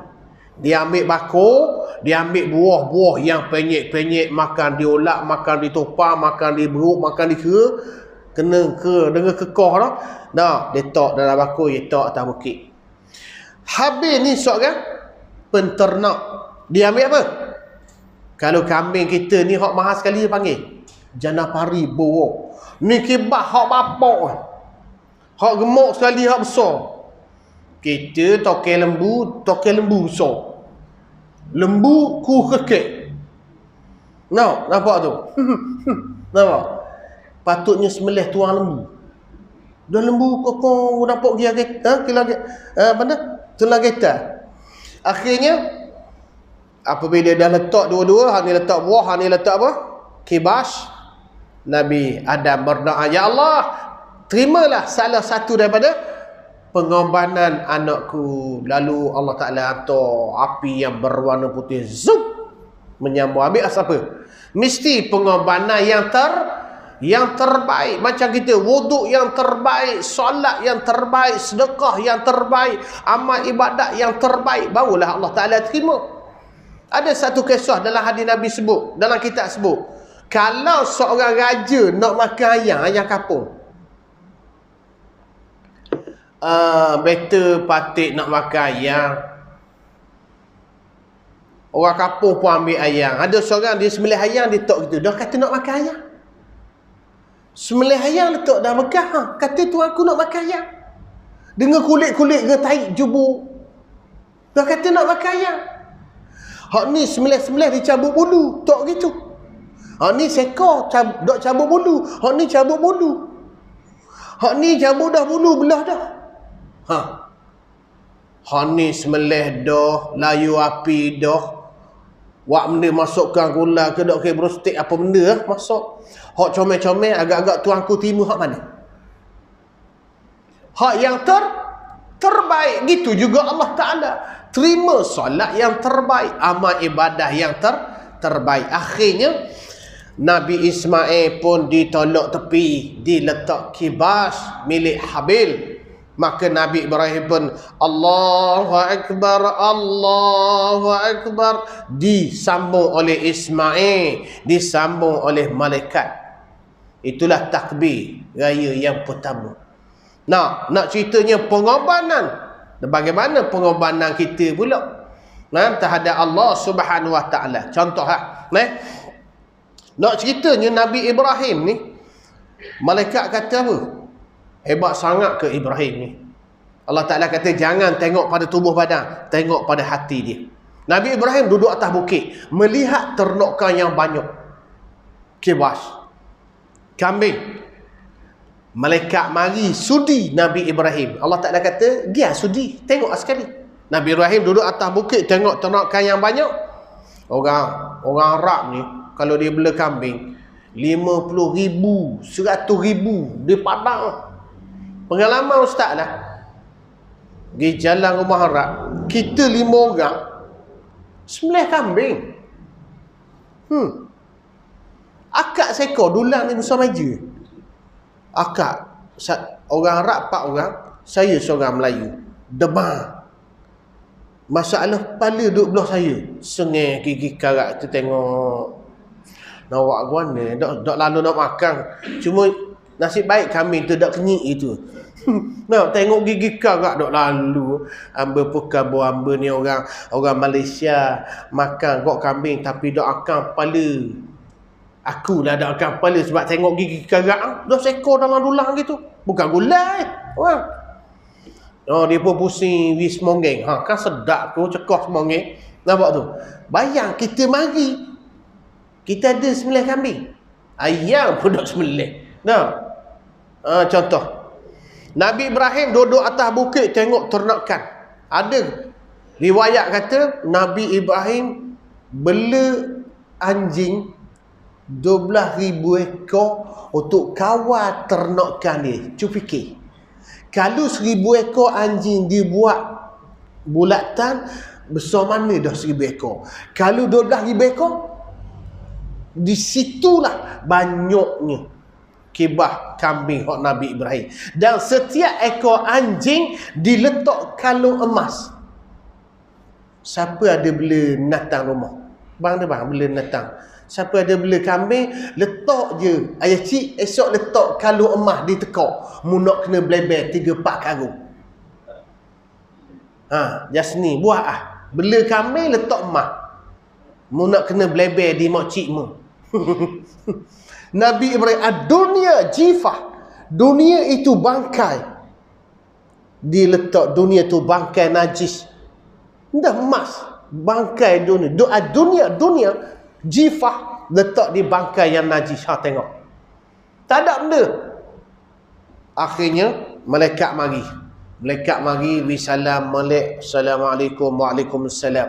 Dia ambil bakor, dia ambil buah-buah yang penyek-penyek, makan diolak, makan ditopang, makan diberuk, makan dikera, kena ke dengan kekoh dah. Dah, dia letak dalam bakor, dia letak atas bukit. Habil ni seorang penternak. Dia ambil apa? Kalau kambing kita ni hak mahal sekali dia panggil janapari borok. Ni kibah hak bapak. Hak gemuk sekali, hak besar. Kita tokel lembu besar. Lembu ku kekek. Nampak tu? Nampak? Patutnya sembelih tuang lembu. Dah lembu kok nampak dia tulang kita. Akhirnya apabila dah letak dua-dua, hang ni letak buah, hang ni letak apa? Kibas. Nabi Adam berdoa, ya Allah, terimalah salah satu daripada pengorbanan anakku. Lalu Allah Ta'ala hantar api yang berwarna putih, zup, menyambut. Ambil apa? Mesti pengorbanan yang terbaik. Macam kita wuduk yang terbaik, solat yang terbaik, sedekah yang terbaik, amal ibadat yang terbaik, barulah Allah Ta'ala terima. Ada satu kisah dalam hadis Nabi sebut, dalam kitab sebut, kalau seorang raja nak makan ayam kapung, better patik nak makan ayam. Orang kampung pun ambil ayam. Ada seorang dia sembelih ayam, dia letak gitu. Dah kata nak makan ayam. Sembelih ayam letak dah Mekah. Kata tuan aku nak makan ayam. Dengan kulit-kulit ke taik jubur. Dah kata nak makan ayam. Hak ni sembelih-sembelih dicabut bulu. Tak gitu. Hak ni sekor dok cabut bulu. Hak ni cabut bulu. Hak ni cabut dah bulu, belah dah. Hak ni sembelih dah, layu api dah. Wak benda masukkan gula ke dok ke brostik apa benda masuk. Hak comel-comel agak-agak tuanku terima hak mana? Hak yang terbaik. Gitu juga Allah Ta'ala terima solat yang terbaik, amal ibadah yang terbaik. Akhirnya Nabi Ismail pun ditolak tepi, diletak kibas milik Habil. Maka Nabi Ibrahim pun Allahu Akbar, Allahu Akbar, disambung oleh Ismail, disambung oleh malaikat. Itulah takbir raya yang pertama. Nak ceritanya pengorbanan. Bagaimana pengorbanan kita pula terhadap Allah Subhanahu Wa Ta'ala. Contoh nak ceritanya Nabi Ibrahim ni, malaikat kata apa? Hebat sangat ke Ibrahim ni. Allah Ta'ala kata jangan tengok pada tubuh badan, tengok pada hati dia. Nabi Ibrahim duduk atas bukit, melihat ternakan yang banyak. Kibas, kambing. Malaikat mari sudi Nabi Ibrahim. Allah Ta'ala kata dia sudi, tengok sekali. Nabi Ibrahim duduk atas bukit, tengok ternakan yang banyak. Orang Arab ni kalau dia bela kambing 50,000, 100,000 di padang. Pengalaman ustaz lah, di jalan rumah Arab, kita 5 orang sembelih kambing. Akak seekor, dulang ni besar meja. Akak orang Arab 4 orang, saya seorang Melayu. Demam. Masalah kepala duduk belah saya. Sengih gigi karat tu tengok. Nak buat guana, dok lalu nak makan. Cuma nasib baik kambing tu dak kenyik itu. Nak tengok gigi karat dok lalu. Amba peka bo amba ni orang Malaysia makan kok kambing tapi dak akan kepala. Aku lah dak akan kepala sebab tengok gigi karat dah sekor dalam dulang gitu. Bukan gulai. Dia pun pusing wis monggeng. Kan sedap tu cekah monggeng. Nampak tu? Bayang kita mari. Kita ada sembelih kambing. Ayam pun dak sembelih. Contoh. Nabi Ibrahim duduk atas bukit tengok ternakan. Ada riwayat kata Nabi Ibrahim bela anjing 12,000 ekor untuk kawal ternakan dia. Cuba fikir. Kalau 1,000 ekor anjing dibuat bulatan, besar mana dah 1,000 ekor? Kalau 12,000 ekor, Di situlah banyaknya kibah kambing hak Nabi Ibrahim. Dan setiap ekor anjing diletak kalung emas. Siapa ada bela natang rumah? Bang dia bang, bela natang. Siapa ada bela kambing, letak je. Ayah cik, esok letak kalung emas di tekak. Mu nak kena blebel 3-4 karung. Jasni, buat bela kambing, letak emas. Mu nak kena blebel di makcik mu. Nabi Ibrahim, dunia jifah. Dunia itu bangkai. Diletak dunia tu bangkai najis. Dah emas. Bangkai dunia. Dunia jifah letak di bangkai yang najis. Tengok. Tak ada benda. Akhirnya malaikat mari. Wisalam malaik. Assalamualaikum. Waalaikumsalam.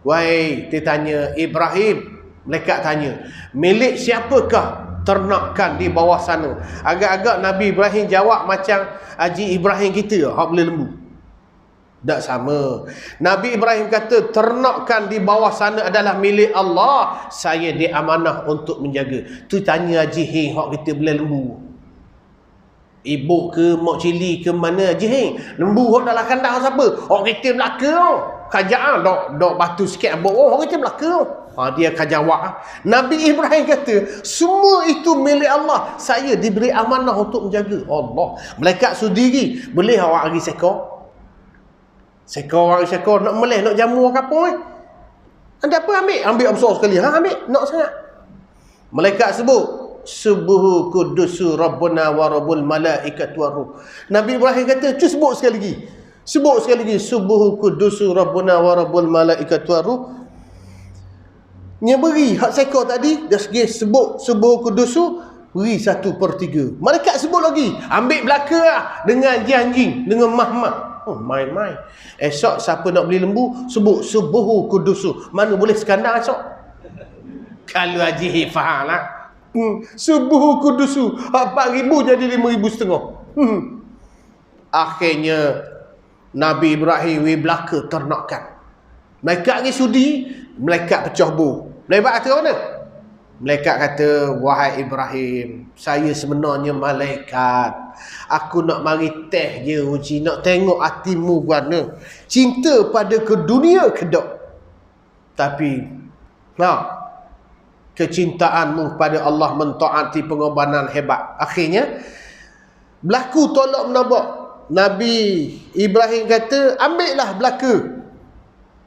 Wahai, dia tanya Ibrahim. Malaikat tanya, milik siapakah ternakan di bawah sana? Agak-agak Nabi Ibrahim jawab macam Haji Ibrahim kita, hak boleh lembu. Tak sama. Nabi Ibrahim kata, ternakan di bawah sana adalah milik Allah. Saya diamanah untuk menjaga. Tu tanya Haji Hing, hak kita boleh lembu. Ibu ke, mak cili ke mana Haji Hing? Lembu hak dalam kandang siapa? Hak kita belaka. Kajak dok batu sikit abuk. Hak kita belaka. Dia akan jawab. Nabi Ibrahim kata, semua itu milik Allah. Saya diberi amanah untuk menjaga. Allah. Malaikat sudiri. Boleh awak bagi sekor? Sekor nak meleh, nak jamu ke apa? Ada apa ambil? Ambil besar sekali. Ambil. Nak sangat. Malaikat sebut, Subuhu kudusu Rabbuna wa Rabbul malaikatu wa ruh. Nabi Ibrahim kata, sebut sekali lagi. Subuhu kudusu Rabbuna wa Rabbul malaikatu wa ruh. Nya beri hak sekor tadi, dah segi sebut subuh kudusu, beri 1/3. Malaikat sebut lagi, ambil belaka lah, dengan anjing, dengan mah-mah. Main-main. Esok siapa nak beli lembu, sebut subuh kudusu. Mana boleh sekandar esok? Kalau Haji faham lah. Subuh kudusu, 4,000 jadi 5,500. Akhirnya Nabi Ibrahim belaka ternakan. Malaikat ni sudi, malaikat pecah bu. Malaikat kata mana? Malaikat kata, wahai Ibrahim, saya sebenarnya malaikat. Aku nak mari teh je uji, nak tengok hatimu mana. Cinta pada ke dunia ke tak? Tapi kecintaanmu pada Allah mentaati pengorbanan hebat. Akhirnya berlaku tolak menabak. Nabi Ibrahim kata, ambillah belaka.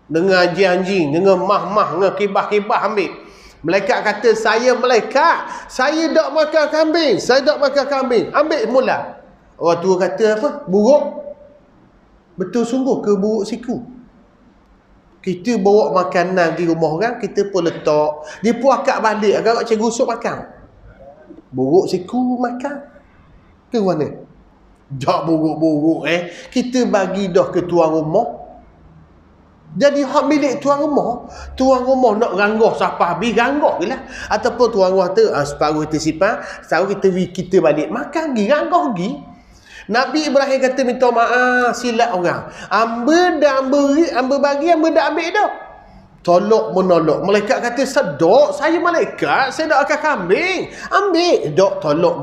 Dengan anjing-anjing, dengan mah-mah, dengan kibah-kibah ambil. Malaikat kata, saya malaikat. Saya tak makan kambing. Ambil mula. Orang tua kata apa? Buruk. Betul sungguh ke buruk siku? Kita bawa makanan di rumah orang, kita pun letak. Dia pun akak balik. Agak-agak cikgu usuk makan. Buruk siku makan. Ke mana? Tak buruk-buruk Kita bagi dah ke tuan rumah. Jadi hak milik tuan rumah nak ranggah siapa habis, ranggah je lah. Ataupun tuan rumah tu separuh kita simpan, separuh kita balik makan pergi, ranggah pergi. Nabi Ibrahim kata, minta maaf silap orang. Amba bagi, amba dah ambil dah. Tolak menolak. Malaikat kata, sedok, saya malaikat, saya tak akan kambing. Ambil. Dok, tolak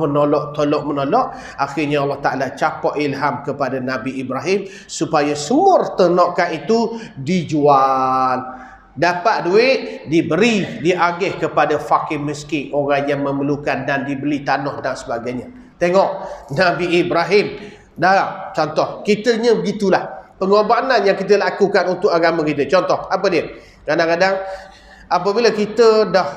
menolak. Akhirnya Allah Ta'ala capak ilham kepada Nabi Ibrahim supaya semua ternakan itu dijual. Dapat duit, diberi, diagih kepada fakir miskin, orang yang memerlukan, dan dibeli tanah dan sebagainya. Tengok Nabi Ibrahim. Dah contoh, kitanya begitulah. Pengorbanan yang kita lakukan untuk agama kita. Contoh, apa dia? Kadang-kadang apabila kita dah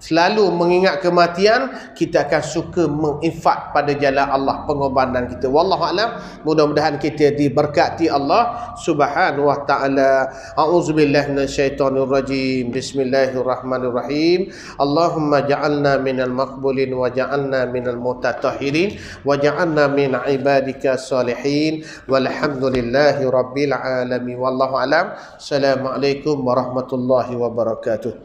selalu mengingat kematian, kita akan suka menginfak pada jalan Allah, pengorbanan kita. Wallahu a'lam. Mudah-mudahan kita diberkati Allah Subhanahu wa taala. A'udzubillahi minasyaitonir rajim. Bismillahirrahmanirrahim. Allahumma ja'alna minal maqbulin wa ja'alna minal mutatahhirin wa ja'alna min ibadika salihin walhamdulillahi rabbil alamin. Wallahu a'lam. Assalamualaikum warahmatullahi wabarakatuh.